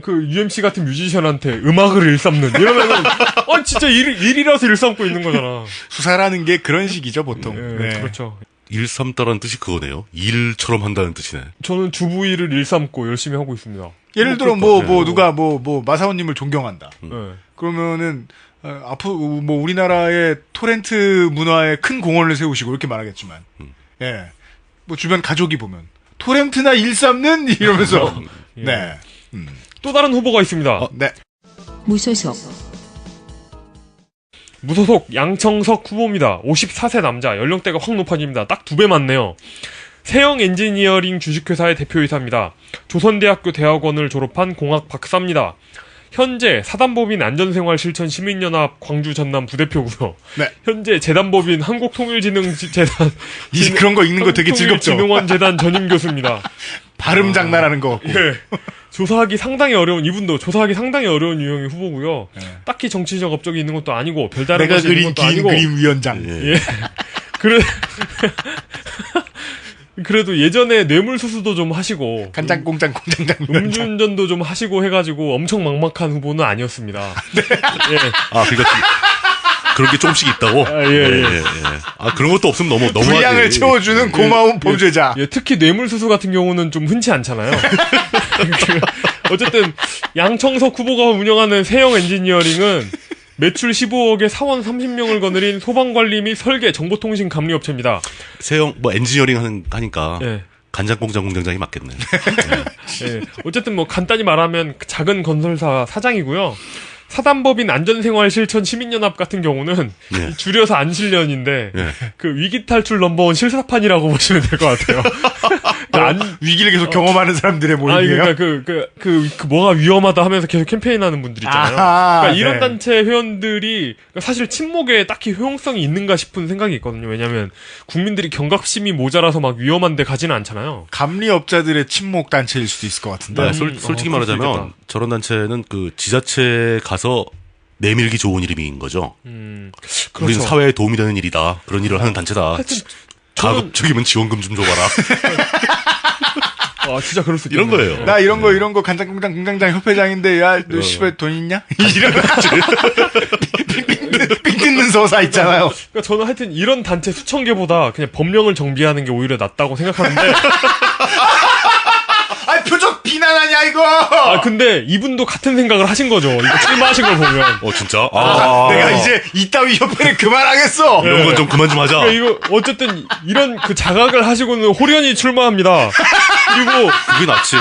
그 UMC 같은 뮤지션한테 음악을 일삼는 이러면은 진짜 일이라서 일삼고 있는 거잖아. 수사라는 게 그런 식이죠 보통. 네. 그렇죠. 일삼다라는 뜻이 그거네요. 일처럼 한다는 뜻이네. 저는 주부 일을 일삼고 열심히 하고 있습니다. 예를 들어 누가 마사오님을 존경한다. 그러면은 앞으로 우리나라의 토렌트 문화에 큰 공헌을 세우시고 이렇게 말하겠지만 주변 가족이 보면 토렌트나 일삼는 이러면서 네. 또 다른 후보가 있습니다. 네. 무소속 양청석 후보입니다. 54세 남자, 연령대가 확 높아집니다. 딱 2배 많네요. 세영 엔지니어링 주식회사의 대표이사입니다. 조선대학교 대학원을 졸업한 공학 박사입니다. 현재 사단법인 안전생활실천 시민연합 광주 전남 부대표고요. 네. 현재 재단법인 한국통일진흥재단 그런 거 읽는 거 되게 즐겁죠. 진흥원 재단 전임 교수입니다. 발음 장난하는 거 없고. 예. 조사하기 상당히 어려운 유형의 후보고요. 딱히 정치적 업적이 있는 것도 아니고 별다른 것이 있는 것도 아니고. 그림 위원장. 예. 그래도 예전에 뇌물수수도 좀 하시고 간장공장 공장장 음주운전도 좀 하시고 해가지고 엄청 막막한 후보는 아니었습니다. 네. 예. 그러니까 그런 게 조금씩 있다고? 예. 그런 것도 없으면 너무하지. 분량을 채워주는 고마운 범죄자. 특히 뇌물수수 같은 경우는 좀 흔치 않잖아요. 어쨌든 양청석 후보가 운영하는 세영 엔지니어링은 매출 15억에 사원 30명을 거느린 소방관리 및 설계, 정보통신 감리업체입니다. 세영 엔지니어링 하니까 간장공장 공장장이 맞겠네. 어쨌든 간단히 말하면 작은 건설사 사장이고요. 사단법인 안전생활실천 시민연합 같은 경우는 줄여서 안실련인데 그 위기탈출 넘버원 실사판이라고 보시면 될 것 같아요. 위기를 계속 경험하는 사람들의 모임이에요. 그러니까 뭐가 위험하다 하면서 계속 캠페인하는 분들 있잖아요. 그러니까 이런 단체 회원들이 사실 친목에 딱히 효용성이 있는가 싶은 생각이 있거든요. 왜냐하면 국민들이 경각심이 모자라서 막 위험한데 가지는 않잖아요. 감리업자들의 친목 단체일 수도 있을 것 같은데. 솔직히 말하자면 저런 단체는 그 지자체에 가서 내밀기 좋은 이름인 거죠. 그렇죠. 우리는 사회에 도움이 되는 일이다. 그런 일을 하는 단체다. 가급적이면 지원금 좀 줘봐라. 진짜 그럴 수 이런 거예요. 나 이런 거 간장공장 공장장 협회장인데 너 씨발 돈 있냐? 이런 삥 뜯는 서사 있잖아요. 그러니까 저는 하여튼 이런 단체 수천 개보다 그냥 법령을 정비하는 게 오히려 낫다고 생각하는데. 표적 비난하냐 이거. 근데 이분도 같은 생각을 하신 거죠. 이거 출마하신 걸 보면. 진짜? 내가 이제 이따위 협회를 그만하겠어. 이런 건 좀 그만 좀 하자. 그러니까 이거 어쨌든 이런 그 자각을 하시고는 호련히 출마합니다. 그리고 그게 낫지.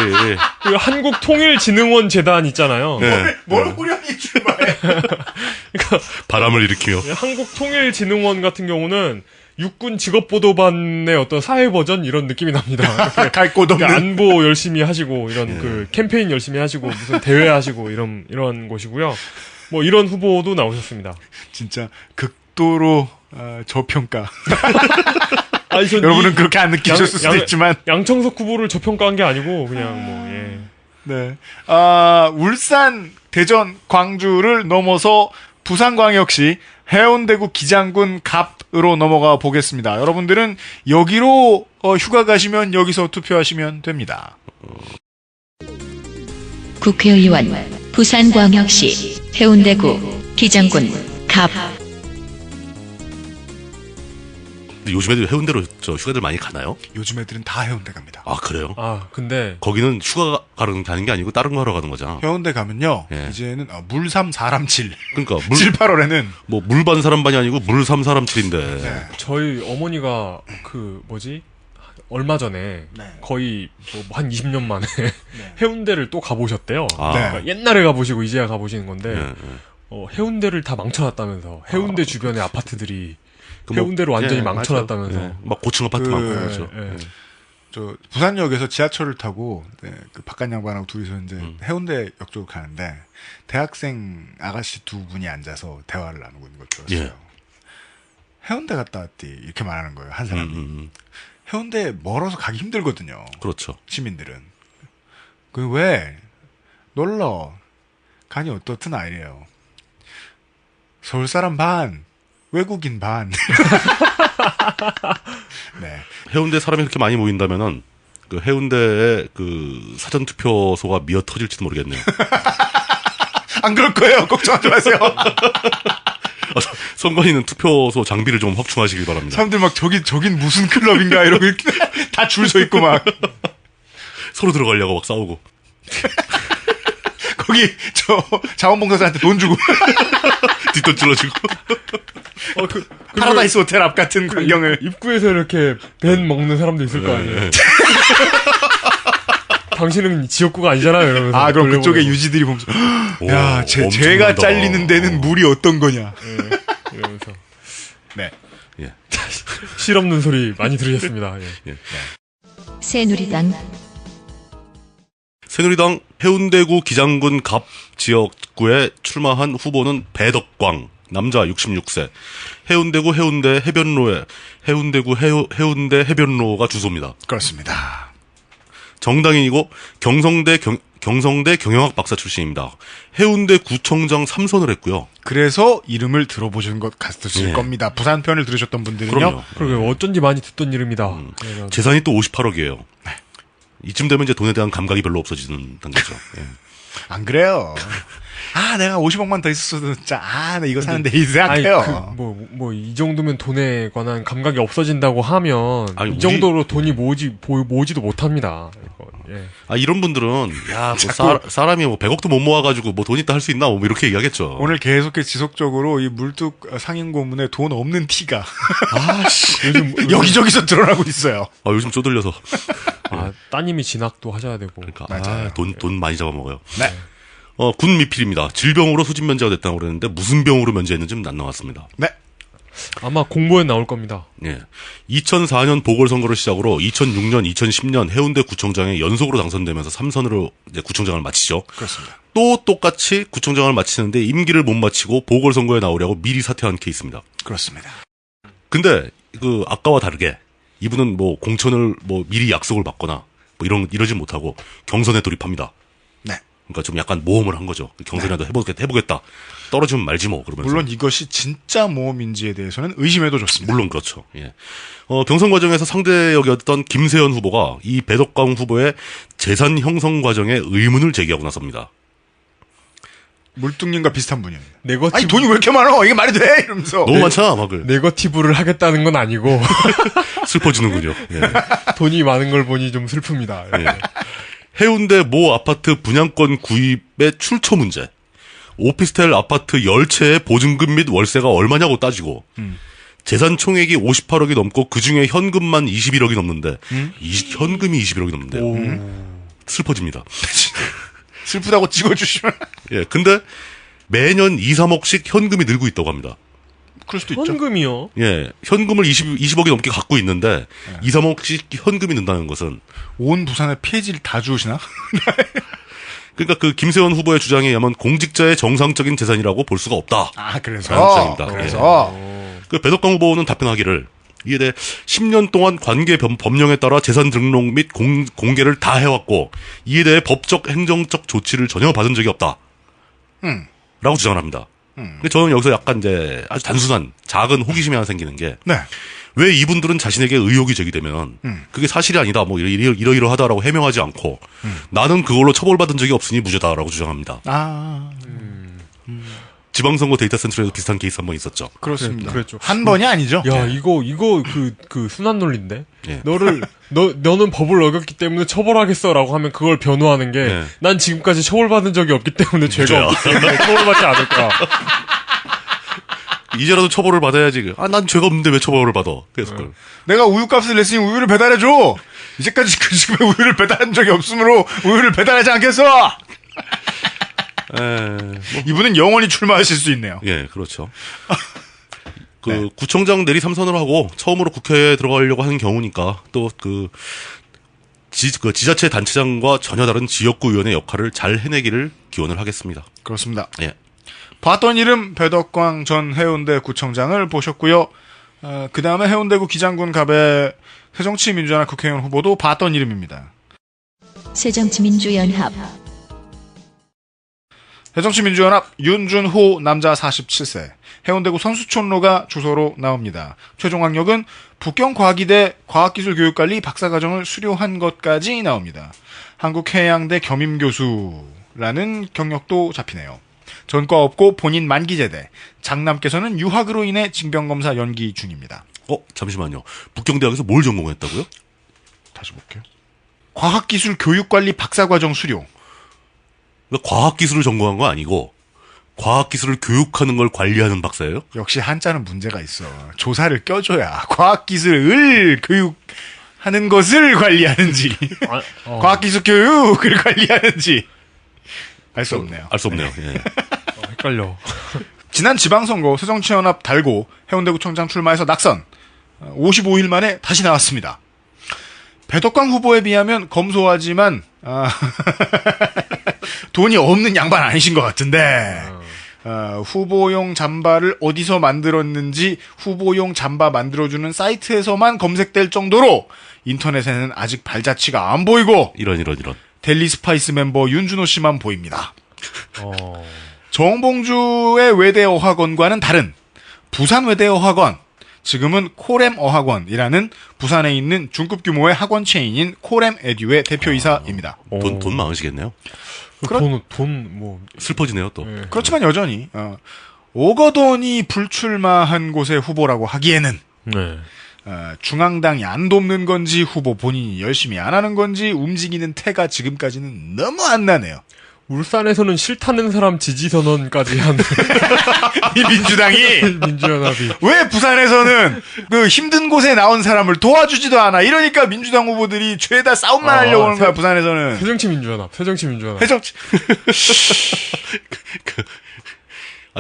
그 한국통일진흥원 재단 있잖아요. 뭘 호련히 출마해? 그러니까 바람을 일으키며. 한국통일진흥원 같은 경우는 육군 직업보도반의 어떤 사회 버전 이런 느낌이 납니다. 갈 곳 없는 안보 열심히 하시고 이런 그 캠페인 열심히 하시고 무슨 대회 하시고 이런 곳이고요. 이런 후보도 나오셨습니다. 진짜 극도로 저평가. 여러분은 그렇게 안 느끼셨을 수도 있지만 양청석 후보를 저평가한 게 아니고 그냥 네. 울산, 대전, 광주를 넘어서 부산광역시 해운대구 기장군 갑으로 넘어가 보겠습니다. 여러분들은 여기로 휴가 가시면 여기서 투표하시면 됩니다. 국회의원 부산광역시 해운대구 기장군 갑 근데 요즘에도 해운대로 저 휴가들 많이 가나요? 요즘 애들은 다 해운대 갑니다. 아, 그래요? 아, 근데 거기는 휴가 가는 게 아니고 다른 거 하러 가는 거잖아. 해운대 가면요. 예. 이제는 물삼 사람 7. 그러니까 7, 8월에는 뭐 물반 사람 반이 아니고 물삼 사람 7인데. 네. 저희 어머니가 그 뭐지? 얼마 전에 네. 거의 뭐 한 20년 만에 해운대를 또 가보셨대요. 아. 네. 그러니까 옛날에 가보시고 이제야 가보시는 건데 예, 예. 해운대를 다 망쳐놨다면서 해운대 주변의 아파트들이 그 뭐, 해운대로 완전히 예, 망쳐놨다면서. 맞아요. 예. 막 고층 아파트 그- 많고 예, 그렇죠. 예. 저 부산역에서 지하철을 타고 그 바깥 양반하고 둘이서 이제 해운대 역 쪽으로 가는데 대학생 아가씨 두 분이 앉아서 대화를 나누고 있는 걸 들었어요. 예. 해운대 갔다 왔디 이렇게 말하는 거예요. 한 사람이. 해운대 멀어서 가기 힘들거든요. 그렇죠. 시민들은. 그 왜 놀러 가니 어떻든 이래요. 서울 사람 반, 외국인 반. 네. 해운대 사람이 그렇게 많이 모인다면은 그 해운대의 그 사전 투표소가 미어 터질지도 모르겠네요. 안 그럴 거예요. 걱정하지 마세요. 선관위는 투표소 장비를 좀 확충하시길 바랍니다. 사람들 막 저긴 무슨 클럽인가 이러고 다 줄 서 있고 막 서로 들어가려고 막 싸우고. 거기 저 자원봉사자한테 돈 주고 뒷돈 찔러주고. 파라다이스 호텔 앞 같은 광경을 입구에서 이렇게 벤 먹는 사람도 있을 거 아니에요. 당신은 지역구가 아니잖아요. 이러면서 아 그럼 돌려보내고. 그쪽에 유지들이 보면서 오, 야 제가 엄청나다. 잘리는 데는 물이 어떤 거냐. 이러면서 네. 예. 실없는 소리 많이 들으셨습니다. 예. 새누리당 새누리당 해운대구 기장군 갑 지역구에 출마한 후보는 배덕광, 남자 66세. 해운대구 해운대 해변로에 해운대구 해운대 해변로가 주소입니다. 그렇습니다. 정당인이고 경성대 경영학 박사 출신입니다. 해운대 구청장 3선을 했고요. 그래서 이름을 들어보신 것 같으실 예. 겁니다. 부산 편을 들으셨던 분들은요. 그럼요. 그러게 어쩐지 많이 듣던 이름이다. 재산이 또 58억이에요. 이쯤 되면 이제 돈에 대한 감각이 별로 없어지는 단계죠. 예. 안 그래요. 아, 내가 50억만 더 있었어도 진짜 나 이거 사는데 이 생각해요. 이 정도면 돈에 관한 감각이 없어진다고 하면 아니, 이 정도로 돈이 모지도 못합니다. 예. 아, 이런 분들은 야, 뭐 사람이 뭐 100억도 못 모아가지고 뭐 돈 있다 할 수 있나 뭐 이렇게 얘기하겠죠. 오늘 계속해서 지속적으로 이 물뚝 상인 고문에 돈 없는 티가 요즘 여기저기서 드러나고 있어요. 아, 요즘 쪼들려서. 따님이 진학도 하셔야 되고. 그러니까 맞아요. 돈 많이 잡아먹어요. 네. 군 미필입니다. 질병으로 수진 면제가 됐다고 그랬는데 무슨 병으로 면제했는지는 안 나왔습니다. 네. 아마 공보에 나올 겁니다. 예. 2004년 보궐선거를 시작으로 2006년, 2010년 해운대 구청장에 연속으로 당선되면서 3선으로 이제 구청장을 마치죠. 그렇습니다. 또 똑같이 구청장을 마치는데 임기를 못 마치고 보궐선거에 나오려고 미리 사퇴한 케이스입니다. 그렇습니다. 근데 그 아까와 다르게 이분은 뭐 공천을 뭐 미리 약속을 받거나 뭐 이러지 못하고 경선에 돌입합니다. 네. 그러니까 좀 약간 모험을 한 거죠. 경선이라도 해보겠다. 떨어지면 말지 뭐 그러면서. 물론 이것이 진짜 모험인지에 대해서는 의심해도 좋습니다. 물론 그렇죠. 예. 경선 과정에서 상대역이었던 김세연 후보가 이 배덕광 후보의 재산 형성 과정에 의문을 제기하고 나섭니다. 물뚱님과 비슷한 분이에요. 네거티브, 아니 돈이 왜 이렇게 많아? 이게 말이 돼? 이러면서. 너무 많잖아, 막을. 네거티브를 하겠다는 건 아니고 슬퍼지는군요. 예. 돈이 많은 걸 보니 좀 슬픕니다. 예. 해운대 모 아파트 분양권 구입의 출처 문제. 오피스텔 아파트 10채의 보증금 및 월세가 얼마냐고 따지고 재산 총액이 58억이 넘고 그중에 현금만 21억이 넘는데 현금이 21억이 넘는데요. 슬퍼집니다. 슬프다고 찍어주시면. 예, 근데 매년 2, 3억씩 현금이 늘고 있다고 합니다. 그럴 수도 있죠. 현금이요? 예, 현금을 20억이 넘게 갖고 있는데 2, 3억씩 현금이 는다는 것은 온 부산의 폐지를 다 주우시나? 그러니까 그 김세원 후보의 주장에 의하면 공직자의 정상적인 재산이라고 볼 수가 없다. 아, 그래서. 라는 주장입니다. 그래서. 그 배덕광 후보는 답변하기를 이에 대해 10년 동안 관계 법령에 따라 재산 등록 및 공개를 다 해왔고 이에 대해 법적 행정적 조치를 전혀 받은 적이 없다. 라고 주장을 합니다. 근데 저는 여기서 약간 이제 아주 단순한 작은 호기심이 하나 생기는 게 네. 왜 이분들은 자신에게 의혹이 제기되면 그게 사실이 아니다 뭐 이러이러하다라고 해명하지 않고 나는 그걸로 처벌받은 적이 없으니 무죄다라고 주장합니다. 아. 지방선거 데이터 센터에도 비슷한 케이스 한 번 있었죠. 그렇습니다. 그랬죠. 한 번이 아니죠. 야, 이거 그 순환 논리인데. 예. 너는 법을 어겼기 때문에 처벌하겠어라고 하면 그걸 변호하는 게 난 지금까지 처벌받은 적이 없기 때문에 죄가 없기 때문에 처벌받지 않을 거야. 이제라도 처벌을 받아야지. 난 죄가 없는데 왜 처벌을 받아? 그래서 내가 우유값을 냈으니 우유를 배달해줘. 이제까지 그 집에 우유를 배달한 적이 없으므로 우유를 배달하지 않겠어. 이분은 영원히 출마하실 수 있네요. 예, 그렇죠. 구청장 내리 3선을 하고 처음으로 국회에 들어가려고 하는 경우니까 또 지자체 단체장과 전혀 다른 지역구 의원의 역할을 잘 해내기를 기원을 하겠습니다. 그렇습니다. 예. 봤던 이름 배덕광 전 해운대 구청장을 보셨고요. 그 다음에 해운대구 기장군 갑의 새정치민주연합 국회의원 후보도 봤던 이름입니다. 새정치민주연합 새정치민주연합 윤준호 남자 47세 해운대구 선수촌로가 주소로 나옵니다. 최종 학력은 북경과기대 과학기술교육관리 박사과정을 수료한 것까지 나옵니다. 한국해양대 겸임교수라는 경력도 잡히네요. 전과 없고 본인 만기제대. 장남께서는 유학으로 인해 징병검사 연기 중입니다. 잠시만요. 북경대학에서 뭘 전공했다고요? 다시 볼게요. 과학기술교육관리 박사과정 수료. 그러니까 과학기술을 전공한 거 아니고 과학기술을 교육하는 걸 관리하는 박사예요? 역시 한자는 문제가 있어. 조사를 껴줘야 과학기술을 교육하는 것을 관리하는지 과학기술 교육을 관리하는지 알 수 없네요. 알 수 없네요. 예. 헷갈려. 지난 지방선거 새정치연합 달고 해운대구청장 출마해서 낙선. 55일 만에 다시 나왔습니다. 배덕광 후보에 비하면 검소하지만 돈이 없는 양반 아니신 것 같은데 후보용 잠바를 어디서 만들었는지 후보용 잠바 만들어주는 사이트에서만 검색될 정도로 인터넷에는 아직 발자취가 안 보이고 이런. 델리 스파이스 멤버 윤준호 씨만 보입니다. 정봉주의 외대 어학원과는 다른 부산 외대 어학원, 지금은 코렘 어학원이라는 부산에 있는 중급 규모의 학원 체인인 코렘 에듀의 대표이사입니다. 돈 많으시겠네요. 슬퍼지네요 또. 그렇지만 여전히 오거돈이 불출마한 곳의 후보라고 하기에는 중앙당이 안 돕는 건지 후보 본인이 열심히 안 하는 건지 움직이는 태가 지금까지는 너무 안 나네요. 울산에서는 싫다는 사람 지지 선언까지 한 이 민주당이 민주연합이 왜 부산에서는 그 힘든 곳에 나온 사람을 도와주지도 않아. 이러니까 민주당 후보들이 죄다 싸움만 하려고 하는 거야. 부산에서는 새정치민주연합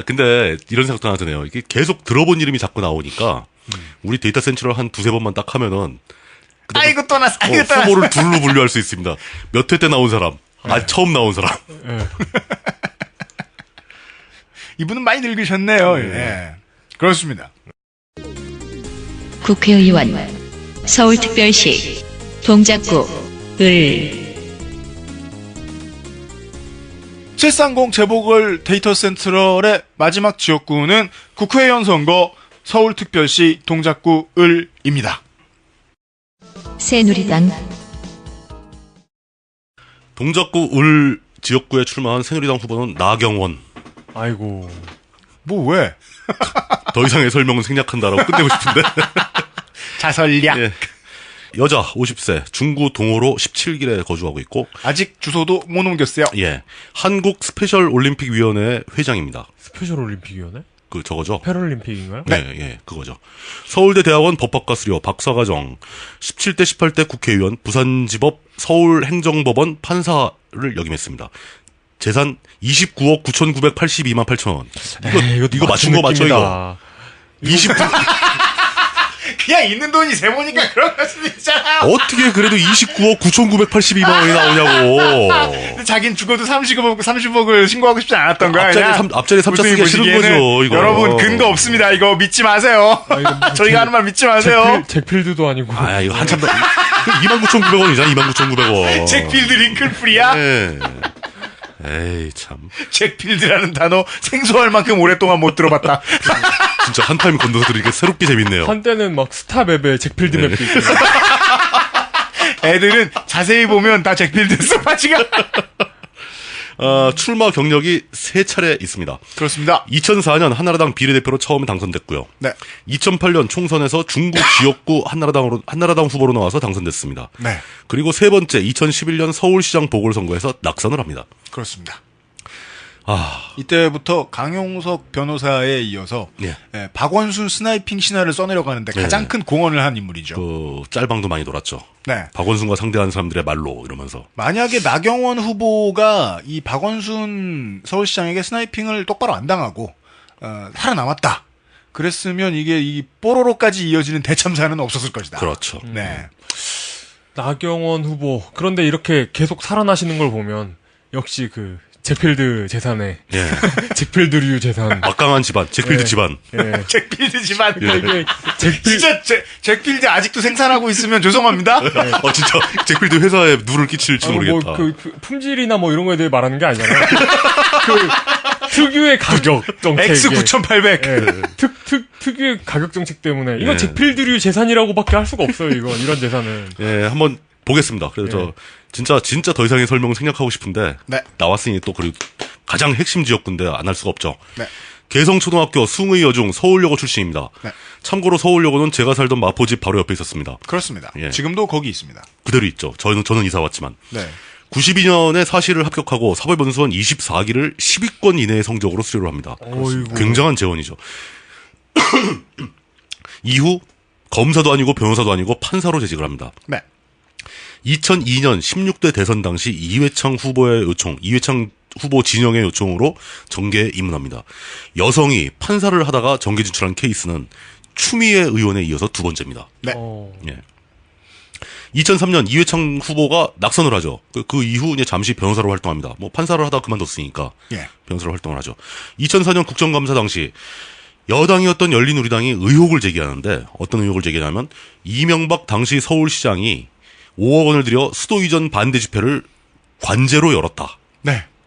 근데 이런 생각도 하나 드네요. 이게 계속 들어본 이름이 자꾸 나오니까 우리 데이터 센트럴 한 두세 번만 딱 하면은 아이고 떠났어. 후보를 둘로 분류할 수 있습니다. 몇 회 때 나온 사람, 처음 나온 사람. 이분은 많이 늙으셨네요. 예. 그렇습니다. 국회의원 서울특별시 동작구 을 730 재보궐 데이터 센트럴의 마지막 지역구는 국회의원 선거 서울특별시 동작구 을입니다. 새누리당 동작구 을 지역구에 출마한 새누리당 후보는 나경원. 아이고. 뭐 왜? 더 이상의 설명은 생략한다라고 끝내고 싶은데. 자설약. 예. 여자 50세 중구 동호로 17길에 거주하고 있고 아직 주소도 못 옮겼어요. 예. 한국 스페셜 올림픽 위원회 회장입니다. 스페셜 올림픽 위원회? 저거죠. 패럴림픽인가요? 네, 그거죠. 서울대 대학원 법학과 수료 박사과정, 17대 18대 국회의원, 부산지법 서울행정법원 판사를 역임했습니다. 재산 29억 9,982만 8천 원. 이거 맞춘 거 맞죠, 이거? 29. 그냥 있는 돈이 세보니까 그런 걸 수도 있잖아. 어떻게 그래도 29억 9,982만 원이 나오냐고. 근데 자긴 죽어도 30억을 신고하고 싶지 않았던 거야. 앞자리 3자 쓰기가 싫은 거죠, 이거. 여러분, 근거 없습니다. 이거 믿지 마세요. 저희가 하는 말 믿지 마세요. 잭필드도 아니고. 이거 한참 29,900원이잖아, 29,900원. 잭필드 링클풀이야? 네. 에이, 참. 잭필드라는 단어 생소할 만큼 오랫동안 못 들어봤다. 진짜 한 타임 건너서 들으니까 새롭게 재밌네요. 한때는 막 스타맵에 잭필드 맵도 있고. 애들은 자세히 보면 다 잭필드 스파치가. 출마 경력이 3차례 있습니다. 그렇습니다. 2004년 한나라당 비례대표로 처음 당선됐고요. 네. 2008년 총선에서 중구 지역구 한나라당 후보로 나와서 당선됐습니다. 네. 그리고 세 번째 2011년 서울시장 보궐선거에서 낙선을 합니다. 그렇습니다. 이때부터 강용석 변호사에 이어서 박원순 스나이핑 신화를 써내려고 하는데 가장 큰 공헌을 한 인물이죠. 그 짤방도 많이 돌았죠. 네. 박원순과 상대하는 사람들의 말로 이러면서. 만약에 나경원 후보가 이 박원순 서울시장에게 스나이핑을 똑바로 안 당하고 살아남았다. 그랬으면 이게 이 뽀로로까지 이어지는 대참사는 없었을 것이다. 그렇죠. 네. 나경원 후보. 그런데 이렇게 계속 살아나시는 걸 보면 역시 그 잭필드 재산에 잭필드류 재산 막강한 집안 잭필드 집안 잭필드 집안 이게 진짜 잭필드 아직도 생산하고 있으면 죄송합니다. 진짜 잭필드 회사에 누를 끼칠지 모르겠다. 그 품질이나 뭐 이런 거에 대해 말하는 게 아니잖아요. 그 특유의 가격 정책 X 9,800 특유의 가격 정책 때문에 이건 잭필드류 재산이라고밖에 할 수가 없어요. 이런 재산은. 한번 보겠습니다. 그래서 저 진짜 더 이상의 설명 생략하고 싶은데 나왔으니 또 그리고 가장 핵심 지역군데 안 할 수가 없죠. 개성초등학교 숭의여중 서울여고 출신입니다. 참고로 서울여고는 제가 살던 마포집 바로 옆에 있었습니다. 그렇습니다. 지금도 거기 있습니다. 그대로 있죠. 저는 이사 왔지만. 92년에 사시를 합격하고 사법연수원 24기를 10위권 이내의 성적으로 수료를 합니다. 굉장한 재원이죠. 이후 검사도 아니고 변호사도 아니고 판사로 재직을 합니다. 2002년 16대 대선 당시 이회창 후보 진영의 요청으로 정계에 입문합니다. 여성이 판사를 하다가 정계 진출한 케이스는 추미애 의원에 이어서 두 번째입니다. 2003년 이회창 후보가 낙선을 하죠. 그 이후 이제 잠시 변호사로 활동합니다. 뭐 판사를 하다 그만뒀으니까 변호사로 활동을 하죠. 2004년 국정감사 당시 여당이었던 열린우리당이 의혹을 제기하는데 어떤 의혹을 제기하냐면 이명박 당시 서울시장이 5억 원을 들여 수도 이전 반대 집회를 관제로 열었다.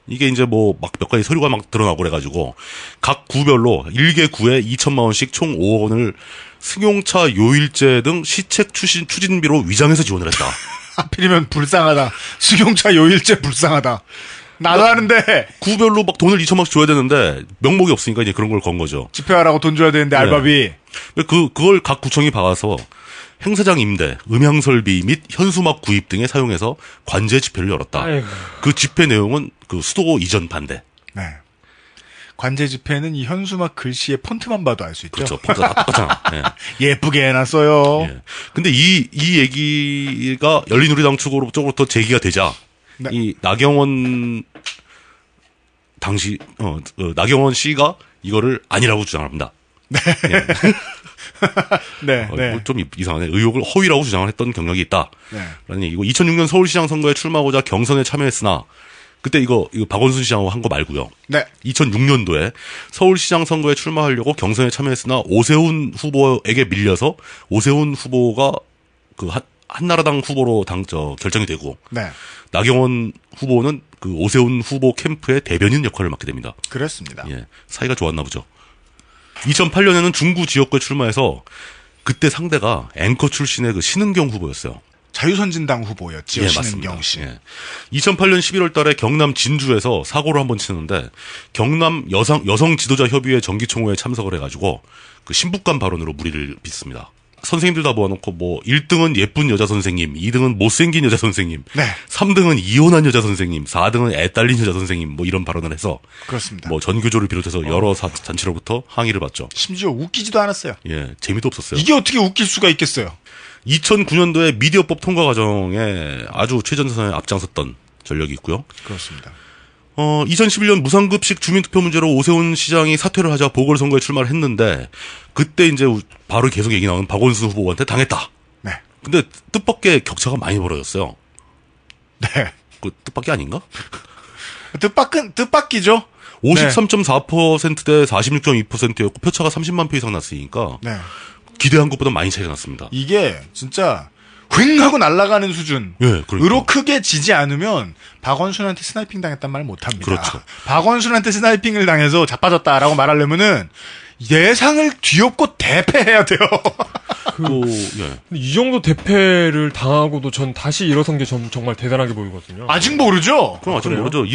이게 이제 뭐 막 몇 가지 서류가 막 드러나고 그래가지고 각 구별로 1개 구에 2천만 원씩 총 5억 원을 승용차 요일제 등 시책 추진비로 위장해서 지원을 했다. 하필이면 불쌍하다. 승용차 요일제 불쌍하다. 나도 하는데 구별로 막 돈을 2천만 원씩 줘야 되는데 명목이 없으니까 이제 그런 걸 건 거죠. 집회하라고 돈 줘야 되는데 알바비. 그걸 각 구청이 박아서 행사장 임대, 음향설비 및 현수막 구입 등에 사용해서 관제 집회를 열었다. 그 집회 내용은 그 수도 이전 반대. 관제 집회는 이 현수막 글씨의 폰트만 봐도 알 수 있죠. 그렇죠. 폰트가 다 똑같잖아. 예쁘게 해놨어요. 근데 이 얘기가 열린우리당 쪽으로부터 제기가 되자 이 나경원 당시 나경원 씨가 이거를 아니라고 주장합니다. 좀 이상하네. 의혹을 허위라고 주장을 했던 경력이 있다. 라는 얘기고 2006년 서울시장 선거에 출마하고자 경선에 참여했으나 그때 이거 박원순 시장하고 한 거 말고요. 2006년도에 서울시장 선거에 출마하려고 경선에 참여했으나 오세훈 후보에게 밀려서 오세훈 후보가 그 한나라당 후보로 결정이 되고 나경원 후보는 그 오세훈 후보 캠프의 대변인 역할을 맡게 됩니다. 그렇습니다. 사이가 좋았나 보죠. 2008년에는 중구 지역구에 출마해서 그때 상대가 앵커 출신의 그 신은경 후보였어요. 자유선진당 후보였죠. 신은경 씨. 2008년 11월 달에 경남 진주에서 사고를 한번 치는데 경남 여성 지도자 협의회 정기총회에 참석을 해가지고 그 신북감 발언으로 무리를 빚습니다. 선생님들 다 모아놓고 뭐 1등은 예쁜 여자 선생님, 2등은 못생긴 여자 선생님, 3등은 이혼한 여자 선생님, 4등은 애 딸린 여자 선생님 뭐 이런 발언을 해서 그렇습니다. 뭐 전교조를 비롯해서 여러 단체로부터 항의를 받죠. 심지어 웃기지도 않았어요. 재미도 없었어요. 이게 어떻게 웃길 수가 있겠어요. 2009년도에 미디어법 통과 과정에 아주 최전선에 앞장섰던 전력이 있고요. 그렇습니다. 2011년 무상급식 주민투표 문제로 오세훈 시장이 사퇴를 하자 보궐선거에 출마를 했는데 그때 이제 바로 계속 얘기 나오는 박원순 후보한테 당했다. 근데 뜻밖의 격차가 많이 벌어졌어요. 그 뜻밖이 아닌가? 뜻밖이죠. 53.4% 대 46.2%였고 표차가 30만 표 이상 났으니까 기대한 것보다 많이 차이가 났습니다. 이게 진짜 휑 하고 날아가는 수준. 으로 크게 지지 않으면 박원순한테 스나이핑 당했단 말 못합니다. 그렇죠. 박원순한테 스나이핑을 당해서 자빠졌다라고 말하려면은 예상을 뒤엎고 대패해야 돼요. 이 정도 대패를 당하고도 전 다시 일어선 게 정말 대단하게 보이거든요. 아직 모르죠? 그럼 아직 모르죠.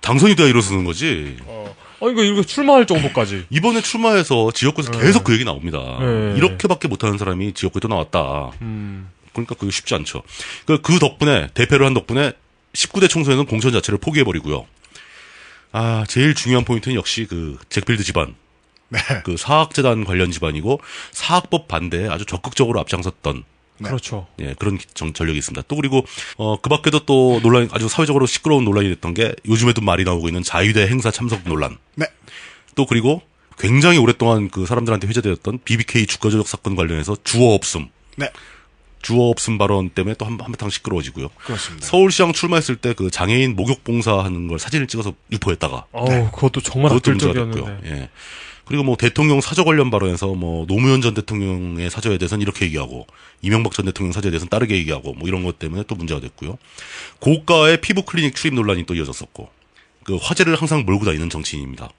당선이 돼야 일어서는 거지. 이거 출마할 정도까지. 이번에 출마해서 지역구에서 계속 그 얘기 나옵니다. 네. 이렇게밖에 못하는 사람이 지역구에 또 나왔다. 그러니까 그게 쉽지 않죠. 그 덕분에, 대패를 한 덕분에 19대 총선에는 공천 자체를 포기해버리고요. 제일 중요한 포인트는 역시 그 잭필드 집안. 네. 그 사학재단 관련 집안이고 사학법 반대에 아주 적극적으로 앞장섰던 네. 그렇죠. 예, 그런 전력이 있습니다. 또 그리고 그 밖에도 또 논란이 아주 사회적으로 시끄러운 논란이 됐던 게 요즘에도 말이 나오고 있는 자유대 행사 참석 논란. 네. 또 그리고 굉장히 오랫동안 그 사람들한테 회자되었던 BBK 주가 조작 사건 관련해서 주어 없음. 네. 주어 없음 발언 때문에 또 한바탕 시끄러워지고요. 그렇습니다. 서울시장 출마했을 때 그 장애인 목욕 봉사하는 걸 사진을 찍어서 유포했다가. 그것도 정말 그것도 문제가 악질적이었는데. 됐고요. 예. 그리고 뭐 대통령 사저 관련 발언에서 뭐 노무현 전 대통령의 사저에 대해서는 이렇게 얘기하고 이명박 전 대통령 사저에 대해서는 다르게 얘기하고 뭐 이런 것 때문에 또 문제가 됐고요. 고가의 피부 클리닉 출입 논란이 또 이어졌었고 그 화제를 항상 몰고 다니는 정치인입니다.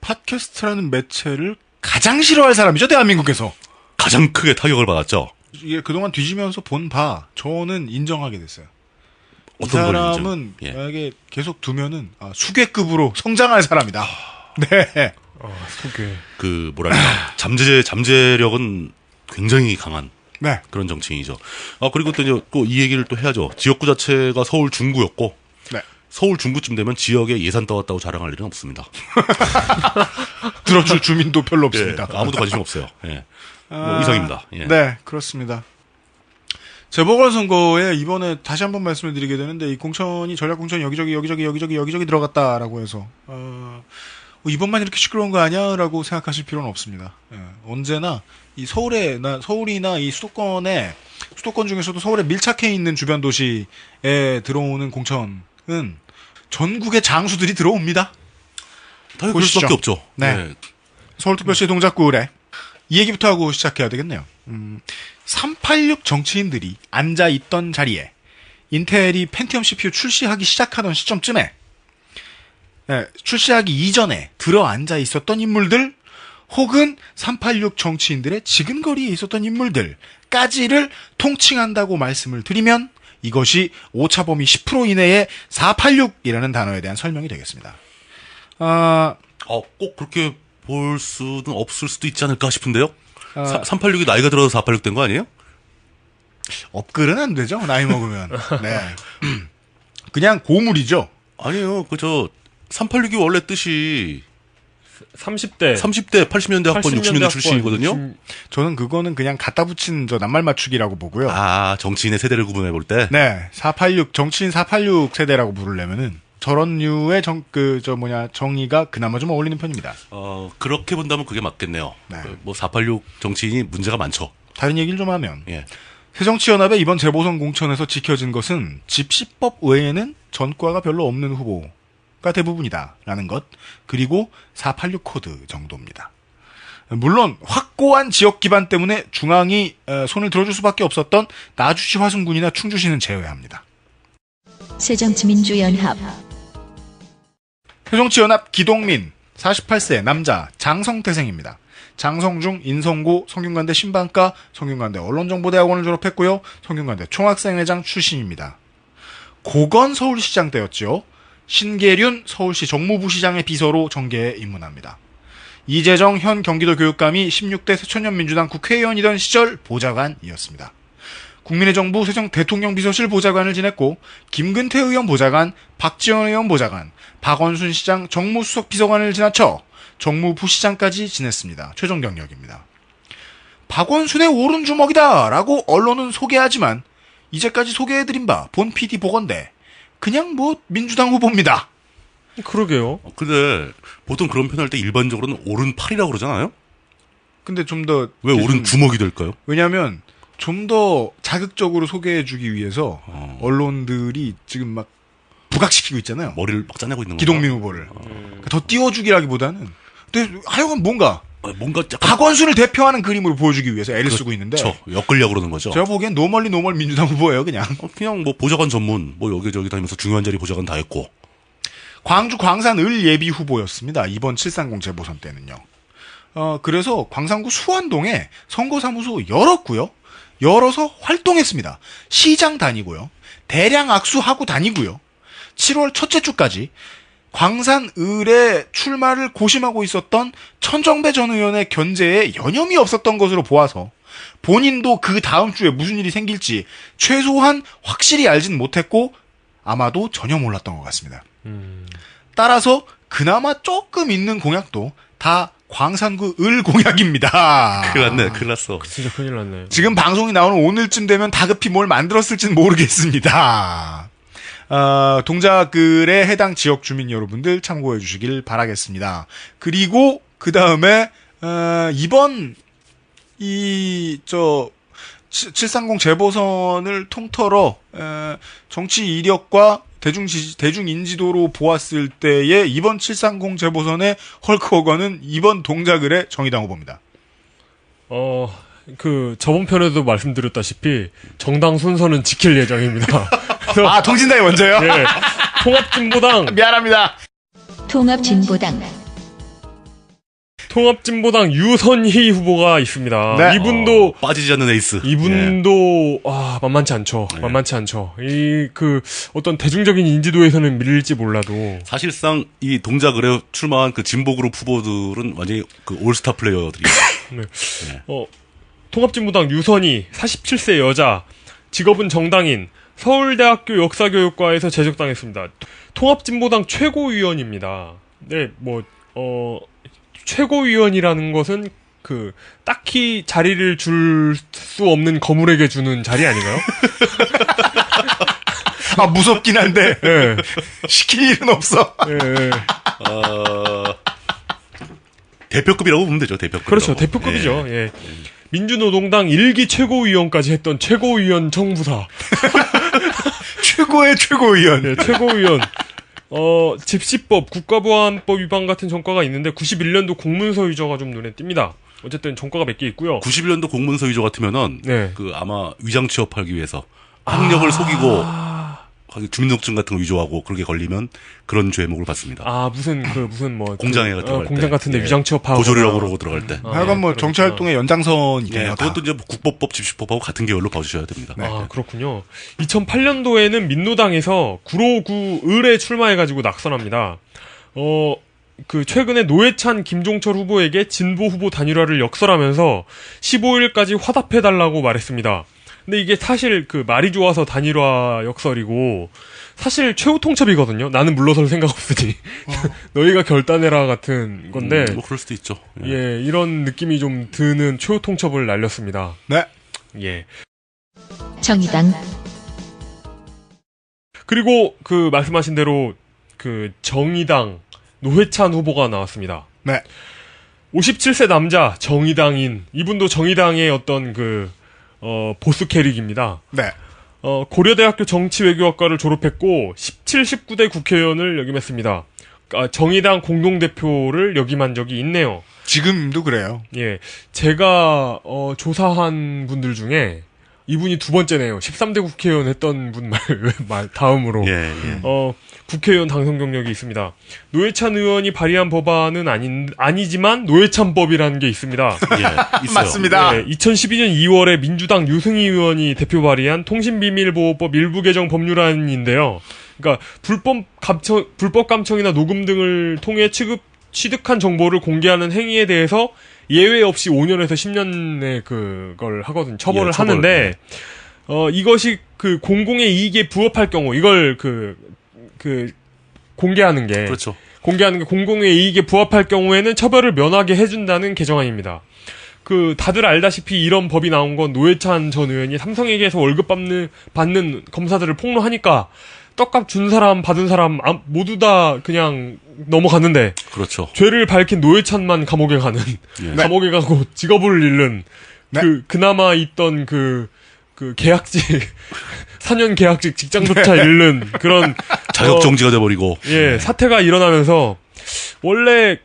팟캐스트라는 매체를 가장 싫어할 사람이죠, 대한민국에서. 가장 크게 타격을 받았죠. 이게 그동안 뒤지면서 본 바 저는 인정하게 됐어요. 이 어떤 걸 사람은 인정? 예. 만약에 계속 두면은 수괴급으로 성장할 사람이다. 네. 소개. 그 뭐랄까 잠재력은 굉장히 강한 네. 그런 정치인이죠. 그리고 또 이제 이 얘기를 또 해야죠. 지역구 자체가 서울 중구였고 네. 서울 중구쯤 되면 지역에 예산 떠왔다고 자랑할 일은 없습니다. 들어줄 주민도 별로 없습니다. 예, 아무도 관심 없어요. 예. 뭐 이상입니다. 예. 네, 그렇습니다. 재보궐선거에 이번에 다시 한번 말씀을 드리게 되는데 이 공천이 전략 공천이 여기저기 들어갔다라고 해서 이번만 이렇게 시끄러운 거 아니야라고 생각하실 필요는 없습니다. 예, 언제나 이 서울이나 이 수도권 중에서도 서울에 밀착해 있는 주변 도시에 들어오는 공천은 전국의 장수들이 들어옵니다. 당연히 그럴 수밖에 없죠. 네. 네. 서울특별시 동작구 의뢰. 이 얘기부터 하고 시작해야 되겠네요. 386 정치인들이 앉아있던 자리에 인텔이 펜티엄 CPU 출시하기 시작하던 시점쯤에 출시하기 이전에 들어앉아 있었던 인물들 혹은 386 정치인들의 지근거리에 있었던 인물들까지를 통칭한다고 말씀을 드리면 이것이 오차범위 10% 이내의 486이라는 단어에 대한 설명이 되겠습니다. 꼭 그렇게 볼 수는 없을 수도 있지 않을까 싶은데요. 386이 나이가 들어서 486 된 거 아니에요? 업글은 안 되죠. 나이 먹으면. 네. 그냥 고물이죠. 아니에요. 386이 원래 뜻이 30대, 80년대 학번, 60년대 출신이거든요. 저는 그거는 그냥 갖다 붙인 낱말 맞추기라고 보고요. 정치인의 세대를 구분해 볼 때? 네. 486, 정치인 486 세대라고 부르려면은 저런 류의 정의가 그나마 좀 어울리는 편입니다. 그렇게 본다면 그게 맞겠네요. 네. 486 정치인이 문제가 많죠. 다른 얘기를 좀 하면. 예. 새정치연합의 이번 재보선 공천에서 지켜진 것은 집시법 외에는 전과가 별로 없는 후보가 대부분이다라는 것, 그리고 486 코드 정도입니다. 물론 확고한 지역 기반 때문에 중앙이 손을 들어줄 수밖에 없었던 나주시 화순군이나 충주시는 제외합니다. 새정치민주연합 새정치연합 기동민 48세 남자 장성태생입니다. 장성중 인성고 성균관대 신방과 성균관대 언론정보대학원을 졸업했고요. 성균관대 총학생회장 출신입니다. 고건 서울시장 때였죠. 신계륜 서울시 정무부시장의 비서로 정계에 입문합니다. 이재정 현 경기도 교육감이 16대 새천년민주당 국회의원이던 시절 보좌관이었습니다. 국민의 정부 새정 대통령 비서실 보좌관을 지냈고 김근태 의원 보좌관, 박지원 의원 보좌관, 박원순 시장 정무수석 비서관을 지나쳐 정무부시장까지 지냈습니다. 최종 경력입니다. 박원순의 오른주먹이다라고 언론은 소개하지만 이제까지 소개해드린 바 본 PD 보건대 그냥 민주당 후보입니다. 그러게요. 근데 보통 그런 표현할 때 일반적으로는 오른팔이라고 그러잖아요? 근데 좀 더 왜 오른주먹이 될까요? 왜냐하면 좀 더 자극적으로 소개해주기 위해서 언론들이 지금 막 부각시키고 있잖아요. 머리를 막 짜내고 있는 거죠. 기동민 후보를. 더 띄워주기라기보다는 근데 하여간 뭔가 약간 박원순을 대표하는 그림으로 보여주기 위해서 애를 쓰고 있는데 엮으려고 그러는 거죠. 제가 보기엔 노멀 민주당 후보예요. 그냥 보좌관 전문 여기저기 다니면서 중요한 자리 보좌관 다 했고 광주 광산 을 예비 후보였습니다. 이번 730 재보선 때는요. 그래서 광산구 수안동에 선거사무소 열었고요. 열어서 활동했습니다. 시장 다니고요. 대량 악수하고 다니고요. 7월 첫째 주까지 광산을의 출마를 고심하고 있었던 천정배 전 의원의 견제에 여념이 없었던 것으로 보아서 본인도 그 다음 주에 무슨 일이 생길지 최소한 확실히 알진 못했고 아마도 전혀 몰랐던 것 같습니다. 따라서 그나마 조금 있는 공약도 다 광산구 을 공약입니다. 큰일 났네, 큰일 났어. 진짜 큰일 났네. 지금 방송이 나오는 오늘쯤 되면 다급히 뭘 만들었을지는 모르겠습니다. 동작글에 해당 지역 주민 여러분들 참고해 주시길 바라겠습니다. 그리고 그 다음에 이번 730 재보선을 통틀어 정치 이력과 대중 인지도로 보았을 때의 이번 730 재보선의 헐크호건은 이번 동작을의 정의당 후보입니다. 저번 편에도 말씀드렸다시피 정당 순서는 지킬 예정입니다. 그래서 통진당이 먼저요? 네. 통합진보당. 미안합니다. 통합진보당 유선희 후보가 있습니다. 네. 이분도 빠지지 않는 에이스. 이분도 만만치 않죠. 네. 만만치 않죠. 어떤 대중적인 인지도에서는 밀릴지 몰라도 사실상 이 동작을에 출마한 그 진보그룹 후보들은 완전히 그 올스타 플레이어들이에요. 네. 통합진보당 유선희 47세 여자, 직업은 정당인, 서울대학교 역사교육과에서 재적당했습니다. 통합진보당 최고위원입니다. 네, 최고위원이라는 것은 딱히 자리를 줄 수 없는 거물에게 주는 자리 아닌가요? 무섭긴 한데 네. 시킬 일은 없어. 네. 대표급이라고 보면 되죠. 대표급. 그렇죠. 대표급이죠. 예. 민주노동당 1기 최고위원까지 했던 최고위원 청부사. 최고의 최고위원. 네, 최고위원. 집시법, 국가보안법 위반 같은 전과가 있는데 91년도 공문서 위조가 좀 눈에 띕니다. 어쨌든 전과가 몇 개 있고요. 91년도 공문서 위조 같으면은 네. 아마 위장 취업하기 위해서 학력을 속이고 주민등록증 같은 거 위조하고 그렇게 걸리면 그런 죄목을 받습니다. 무슨 공장에 들어갈 때. 공장 같은데 위장 취업하고 보조료라고 그러고 들어갈 때. 하여간 정치 활동의 연장선이네요. 그것도 이제 국보법, 집시법하고 같은 계열로 봐주셔야 됩니다. 그렇군요. 2008년도에는 민노당에서 구로구 을에 출마해가지고 낙선합니다. 최근에 노회찬, 김종철 후보에게 진보 후보 단일화를 역설하면서 15일까지 화답해달라고 말했습니다. 근데 이게 사실 말이 좋아서 단일화 역설이고 사실 최후 통첩이거든요. 나는 물러설 생각 없으니 너희가 결단해라 같은 건데. 그럴 수도 있죠. 예, 이런 느낌이 좀 드는 최후 통첩을 날렸습니다. 네. 예. 정의당 그리고 말씀하신 대로 정의당 노회찬 후보가 나왔습니다. 네. 57세 남자 정의당인 이분도 정의당의 어떤 보스 캐릭입니다. 네. 고려대학교 정치외교학과를 졸업했고 17, 19대 국회의원을 역임했습니다. 정의당 공동대표를 역임한 적이 있네요. 지금도 그래요. 예, 제가 조사한 분들 중에 이분이 두 번째네요. 13대 국회의원 했던 분 말 다음으로 국회의원 당선 경력이 있습니다. 노회찬 의원이 발의한 법안은 아니지만 노회찬법이라는 게 있습니다. 있어요. 맞습니다. 2012년 2월에 민주당 유승희 의원이 대표 발의한 통신비밀보호법 일부 개정 법률안인데요. 그러니까 불법 감청이나 녹음 등을 통해 취득한 정보를 공개하는 행위에 대해서 예외 없이 5년에서 10년의 그걸 하거든요. 처벌을 하는데 이것이 공공의 이익에 부합할 경우 이걸 공개하는 게 그렇죠. 공개하는 게 공공의 이익에 부합할 경우에는 처벌을 면하게 해준다는 개정안입니다. 다들 알다시피 이런 법이 나온 건 노회찬 전 의원이 삼성에게서 월급 받는 검사들을 폭로하니까 떡값 준 사람 받은 사람 모두 다 그냥 넘어갔는데 그렇죠. 죄를 밝힌 노회찬만 감옥에 가는 감옥에 가고 직업을 잃는 그나마 있던 계약직 4년 계약직 직장조차 잃는 그런 자격정지가 돼버리고 사태가 일어나면서 원래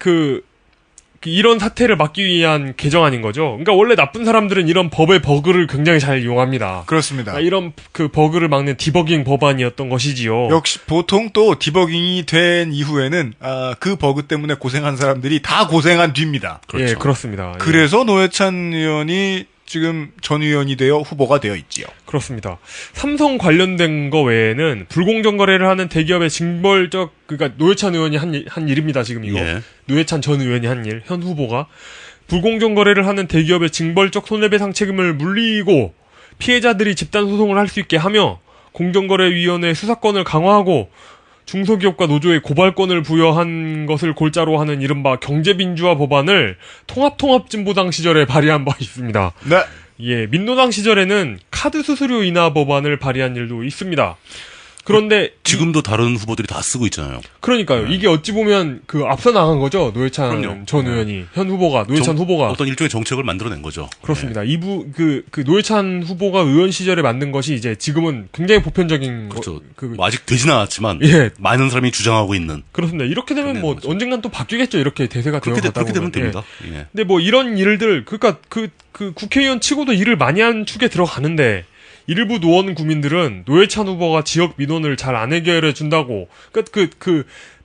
이런 사태를 막기 위한 개정안인 거죠. 그러니까 원래 나쁜 사람들은 이런 법의 버그를 굉장히 잘 이용합니다. 그렇습니다. 이런 버그를 막는 디버깅 법안이었던 것이지요. 역시 보통 또 디버깅이 된 이후에는 그 버그 때문에 고생한 사람들이 다 고생한 뒤입니다. 그렇죠. 예, 그렇습니다. 그래서 노회찬 의원이 지금 전 의원이 되어 후보가 되어 있지요. 그렇습니다. 삼성 관련된 거 외에는 불공정 거래를 하는 대기업의 징벌적, 그러니까 노회찬 의원이 한 일입니다. 지금 이거. 예. 노회찬 전 의원이 한 일, 현 후보가 불공정 거래를 하는 대기업의 징벌적 손해배상 책임을 물리고 피해자들이 집단 소송을 할 수 있게 하며 공정거래위원회 수사권을 강화하고 중소기업과 노조에 고발권을 부여한 것을 골자로 하는 이른바 경제민주화 법안을 통합진보당 시절에 발의한 바 있습니다. 네. 예, 민노당 시절에는 카드 수수료 인하 법안을 발의한 일도 있습니다. 그런데 지금도 다른 후보들이 다 쓰고 있잖아요. 그러니까요. 이게 어찌 보면 그 앞서 나간 거죠. 노회찬 그럼요. 전 의원이 현 후보가 노회찬 후보가 어떤 일종의 정책을 만들어낸 거죠. 그렇습니다. 그 노회찬 후보가 의원 시절에 만든 것이 이제 지금은 굉장히 보편적인 그렇죠. 뭐 아직 되지는 않았지만 예. 많은 사람이 주장하고 있는. 그렇습니다. 이렇게 되면 뭐 거죠. 언젠간 또 바뀌겠죠. 이렇게 대세가 되어가다 그렇게 되면 보면. 됩니다. 예. 예. 근데 뭐 이런 일들 그러니까 그 국회의원 치고도 일을 많이 한 축에 들어가는데 일부 노원 구민들은 노회찬 후보가 지역 민원을 잘 안 해결해 준다고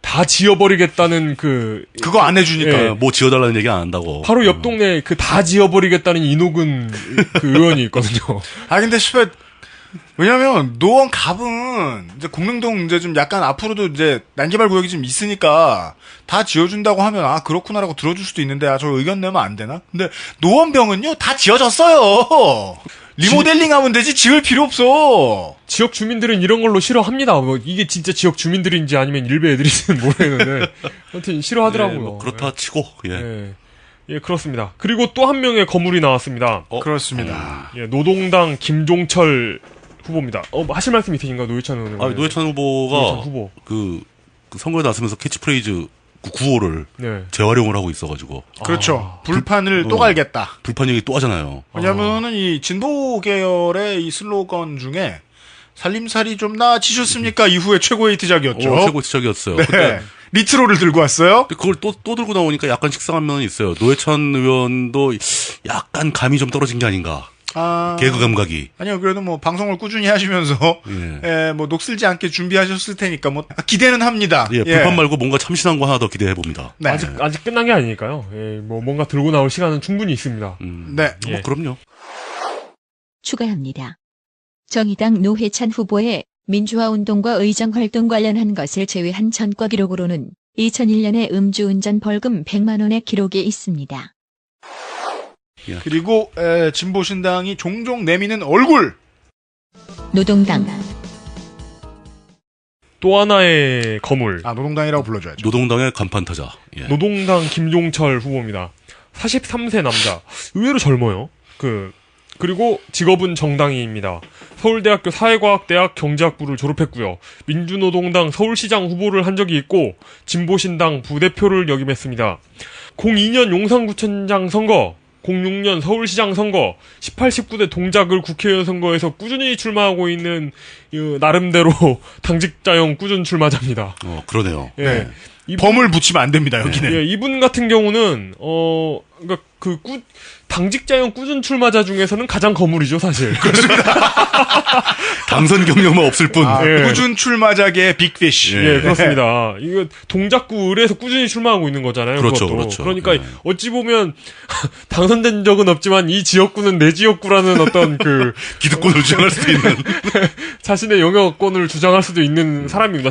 다 지어버리겠다는 그거 안 해주니까 예. 뭐 지어달라는 얘기 안 한다고. 바로 옆 동네에 다 지어버리겠다는 이노근 그 의원이 있거든요. 근데 왜냐면 노원 갑은 이제 공릉동 이제 좀 약간 앞으로도 이제 난개발 구역이 좀 있으니까 다 지어준다고 하면 그렇구나라고 들어줄 수도 있는데 저 의견 내면 안 되나? 근데 노원병은요 다 지어졌어요. 리모델링 하면 되지 지을 필요 없어. 지역 주민들은 이런 걸로 싫어합니다. 뭐 이게 진짜 지역 주민들인지 아니면 일베 애들인지는 모르겠는데 아무튼 싫어하더라고요. 예, 뭐 그렇다 치고 예, 그렇습니다. 그리고 또 한 명의 거물이 나왔습니다. 그렇습니다. 예, 노동당 김종철 후보입니다. 하실 말씀 있으신가요, 노회찬 의원? 노회찬 후보가 그 선거에 나서면서 캐치프레이즈 구호를 재활용을 하고 있어가지고. 그렇죠. 불판을 또 갈겠다. 불판 얘기 또 하잖아요. 왜냐면은 이 진보 계열의 이 슬로건 중에 살림살이 좀 나아지셨습니까? 이후에 최고의 히트작이었죠. 최고 히트작이었어요. 네. 리트로를 들고 왔어요. 그걸 또 들고 나오니까 약간 식상한 면은 있어요. 노회찬 의원도 약간 감이 좀 떨어진 게 아닌가. 개그 감각이. 아니요, 그래도 뭐 방송을 꾸준히 하시면서 뭐 녹슬지 않게 준비하셨을 테니까 뭐 기대는 합니다. 예, 불판 말고 뭔가 참신한 거 하나 더 기대해 봅니다. 네. 아직 끝난 게 아니니까요. 예, 뭐 뭔가 들고 나올 시간은 충분히 있습니다. 네, 뭐 그럼요. 추가합니다. 정의당 노회찬 후보의 민주화 운동과 의정 활동 관련한 것을 제외한 전과 기록으로는 2001년에 음주운전 벌금 100만 원의 기록이 있습니다. 그리고 진보신당이 종종 내미는 얼굴. 노동당. 또 하나의 거물. 노동당이라고 불러줘야죠. 노동당의 간판타자. 예. 노동당 김종철 후보입니다. 43세 남자. 의외로 젊어요. 그리고 직업은 정당인입니다. 서울대학교 사회과학대학 경제학부를 졸업했고요. 민주노동당 서울시장 후보를 한 적이 있고 진보신당 부대표를 역임했습니다. 02년 용산구청장 선거, 06년 서울시장 선거, 18, 19대 동작을 국회의원 선거에서 꾸준히 출마하고 있는 나름대로 당직자형 꾸준 출마자입니다. 그러네요. 예. 범을 붙이면 안 됩니다, 여기는. 예, 이분 같은 경우는 그러니까 당직자형 꾸준 출마자 중에서는 가장 거물이죠, 사실. 당선 경력만 없을 뿐. 꾸준 출마자계의 빅피쉬. 예, 그렇습니다. 이거 동작구 을에서 꾸준히 출마하고 있는 거잖아요. 그렇죠, 그것도. 그렇죠. 그러니까 어찌 보면 당선된 적은 없지만 이 지역구는 내 지역구라는 어떤 기득권을 주장할 수도 있는 자신의 영역권을 주장할 수도 있는 사람입니다.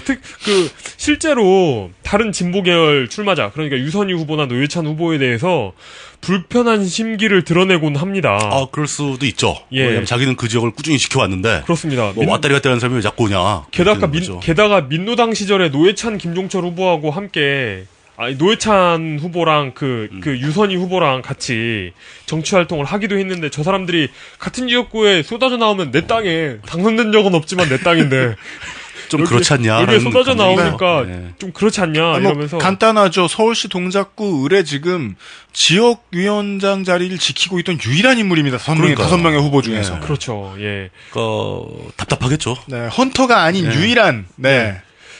실제로 다른 진보 계열 출마자, 그러니까 유선희 후보나 노회찬 후보에 대해서 불편한 심기를 드러내곤 합니다. 그럴 수도 있죠. 예. 왜냐면 자기는 그 지역을 꾸준히 지켜왔는데. 그렇습니다. 왔다리 갔다리 하는 사람이 왜 자꾸 오냐. 게다가 민노당 시절에 노회찬 김종철 후보하고 함께 노회찬 후보랑 유선희 후보랑 같이 정치 활동을 하기도 했는데 저 사람들이 같은 지역구에 쏟아져 나오면 내 땅에 당선된 적은 없지만 내 땅인데 좀 그렇지 않냐. 여기에 쏟아져 나오니까 좀 그렇지 않냐 이러면서. 간단하죠. 서울시 동작구 을에 지금 지역위원장 자리를 지키고 있던 유일한 인물입니다. 5명의 후보 중에서. 그렇죠. 예. 답답하겠죠. 네, 헌터가 아닌 유일한. 네.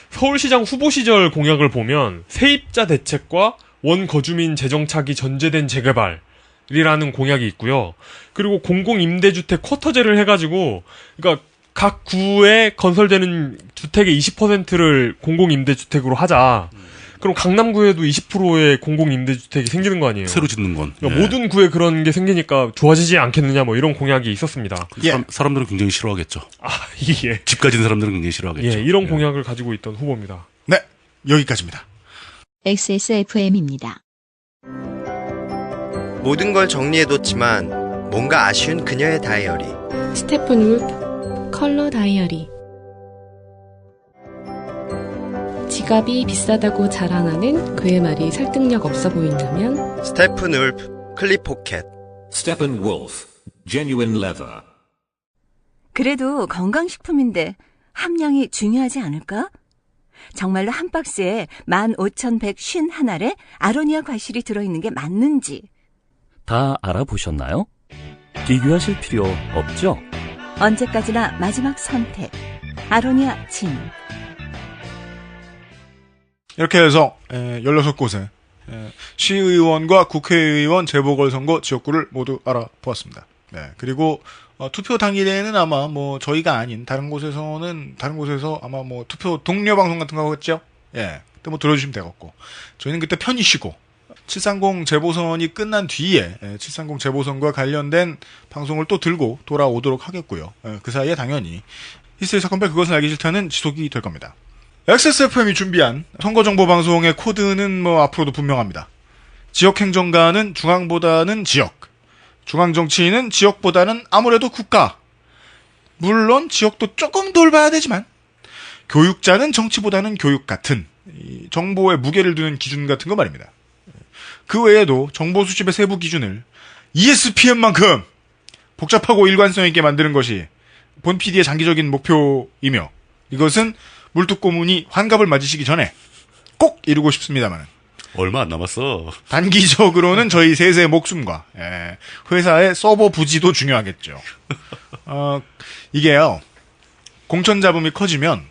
서울시장 후보 시절 공약을 보면 세입자 대책과 원거주민 재정착이 전제된 재개발이라는 공약이 있고요. 그리고 공공임대주택 쿼터제를 해가지고, 그러니까 각 구에 건설되는 주택의 20%를 공공임대주택으로 하자. 그럼 강남구에도 20%의 공공임대주택이 생기는 거 아니에요? 새로 짓는 건. 그러니까 모든 구에 그런 게 생기니까 좋아지지 않겠느냐 뭐 이런 공약이 있었습니다. 사람들은 굉장히 싫어하겠죠. 예. 집 가진 사람들은 굉장히 싫어하겠죠. 예, 이런 공약을 가지고 있던 후보입니다. 네, 여기까지입니다. XSFM입니다. 모든 걸 정리해뒀지만 뭔가 아쉬운 그녀의 다이어리. 스테픈 울프 컬러 다이어리. 지갑이 비싸다고 자랑하는 그의 말이 설득력 없어 보인다면 스테픈 울프 클립 포켓. Steppenwolf Genuine Leather. 그래도 건강식품인데 함량이 중요하지 않을까? 정말로 한 박스에 15,151알에 아로니아 과실이 들어있는 게 맞는지. 다 알아보셨나요? 비교하실 필요 없죠? 언제까지나 마지막 선택. 아로니아 진. 이렇게 해서 16곳의 시의원과 국회의원 재보궐선거 지역구를 모두 알아보았습니다. 네, 그리고 투표 당일에는 아마 뭐 저희가 아닌 다른 곳에서 아마 뭐 투표 동료 방송 같은 거 하겠죠? 예, 그때 뭐 들어주시면 되겠고 저희는 그때 편히 쉬고 730 재보선이 끝난 뒤에 730 재보선과 관련된 방송을 또 들고 돌아오도록 하겠고요. 그 사이에 당연히 히스테리 사건별 그것은 알기 싫다는 지속이 될 겁니다. XSFM이 준비한 선거정보방송의 코드는 뭐 앞으로도 분명합니다. 지역행정가는 중앙보다는 지역, 중앙정치인은 지역보다는 아무래도 국가. 물론 지역도 조금 돌봐야 되지만 교육자는 정치보다는 교육 같은 이 정보에 무게를 두는 기준 같은 거 말입니다. 그 외에도 정보 수집의 세부 기준을 ESPN만큼 복잡하고 일관성 있게 만드는 것이 본 PD의 장기적인 목표이며 이것은 물뚝고문이 환갑을 맞으시기 전에 꼭 이루고 싶습니다만 얼마 안 남았어. 단기적으로는 저희 셋의 목숨과 회사의 서버 부지도 중요하겠죠. 이게요. 공천 잡음이 커지면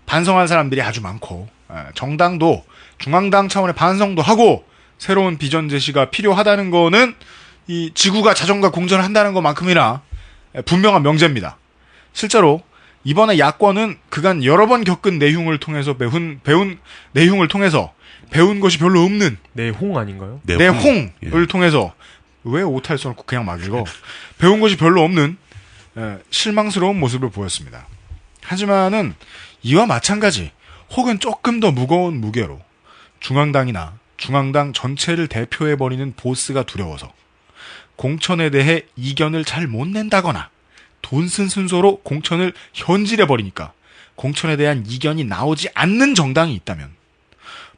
반성할 사람들이 아주 많고 정당도 중앙당 차원의 반성도 하고 새로운 비전 제시가 필요하다는 거는 이 지구가 자전과 공전을 한다는 것만큼이나 분명한 명제입니다. 실제로 이번에 야권은 그간 여러 번 겪은 내흉을 통해서 배운 내흉을 통해서 배운 것이 별로 없는 내홍 아닌가요? 내홍을 통해서 왜 오타를 써놓고 그냥 막 읽어 배운 것이 별로 없는 실망스러운 모습을 보였습니다. 하지만은 이와 마찬가지 혹은 조금 더 무거운 무게로 중앙당이나 중앙당 전체를 대표해버리는 보스가 두려워서 공천에 대해 이견을 잘 못 낸다거나 돈 쓴 순서로 공천을 현질해버리니까 공천에 대한 이견이 나오지 않는 정당이 있다면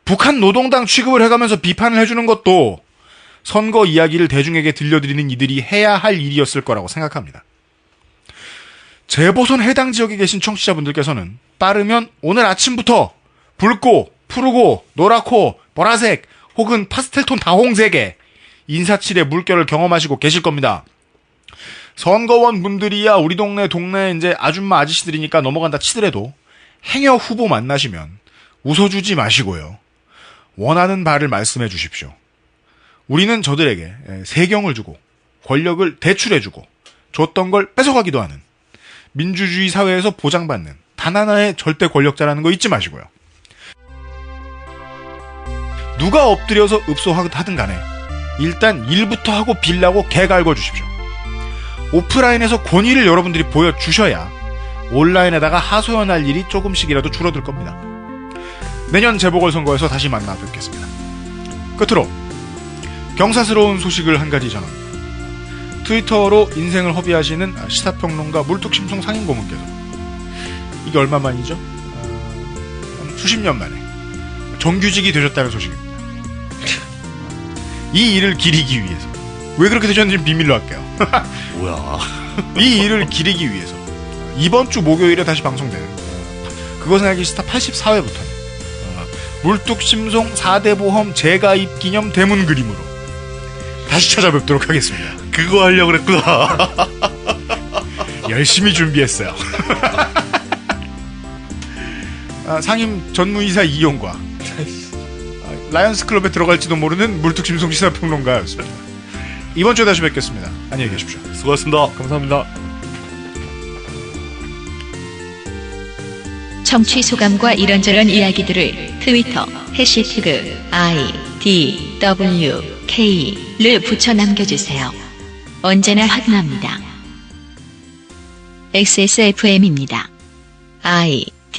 북한 노동당 취급을 해가면서 비판을 해주는 것도 선거 이야기를 대중에게 들려드리는 이들이 해야 할 일이었을 거라고 생각합니다. 재보선 해당 지역에 계신 청취자분들께서는 빠르면 오늘 아침부터 붉고 푸르고 노랗고 보라색 혹은 파스텔톤 다홍색의 인사칠의 물결을 경험하시고 계실 겁니다. 선거원 분들이야 우리 동네 이제 아줌마 아저씨들이니까 넘어간다 치더라도 행여 후보 만나시면 웃어주지 마시고요. 원하는 바를 말씀해 주십시오. 우리는 저들에게 세경을 주고 권력을 대출해주고 줬던 걸 뺏어가기도 하는 민주주의 사회에서 보장받는 단 하나의 절대 권력자라는 거 잊지 마시고요. 누가 엎드려서 읍소하든 간에 일단 일부터 하고 빌라고 개 갈궈 주십시오. 오프라인에서 권위를 여러분들이 보여주셔야 온라인에다가 하소연할 일이 조금씩이라도 줄어들 겁니다. 내년 재보궐선거에서 다시 만나 뵙겠습니다. 끝으로 경사스러운 소식을 한 가지 전합니다. 트위터로 인생을 허비하시는 시사평론가 물뚝심송 상인고문께서 이게 얼마만이죠? 수십 년 만에 정규직이 되셨다는 소식입니다. 이 일을 기리기 위해서 왜 그렇게 되셨는지 비밀로 할게요. 뭐야? 이 일을 기리기 위해서 이번 주 목요일에 다시 방송되는 그것은 알기 싫다 84회부터 물뚝심송 4대 보험 재가입 기념 대문 그림으로 다시 찾아뵙도록 하겠습니다. 그거 하려고 그랬구나. 열심히 준비했어요. 상임 전무이사 이용과 라이언스 클럽에 들어갈지도 모르는 물뚝심송 시사평론가였습니다. 이번 주에 다시 뵙겠습니다. 안녕히 계십시오. 수고하셨습니다. 감사합니다. 청취 소감과 이런저런 이야기들을 트위터 해시태그 IDWK를 붙여 남겨주세요. 언제나 환호합니다. XSFM입니다. IDWK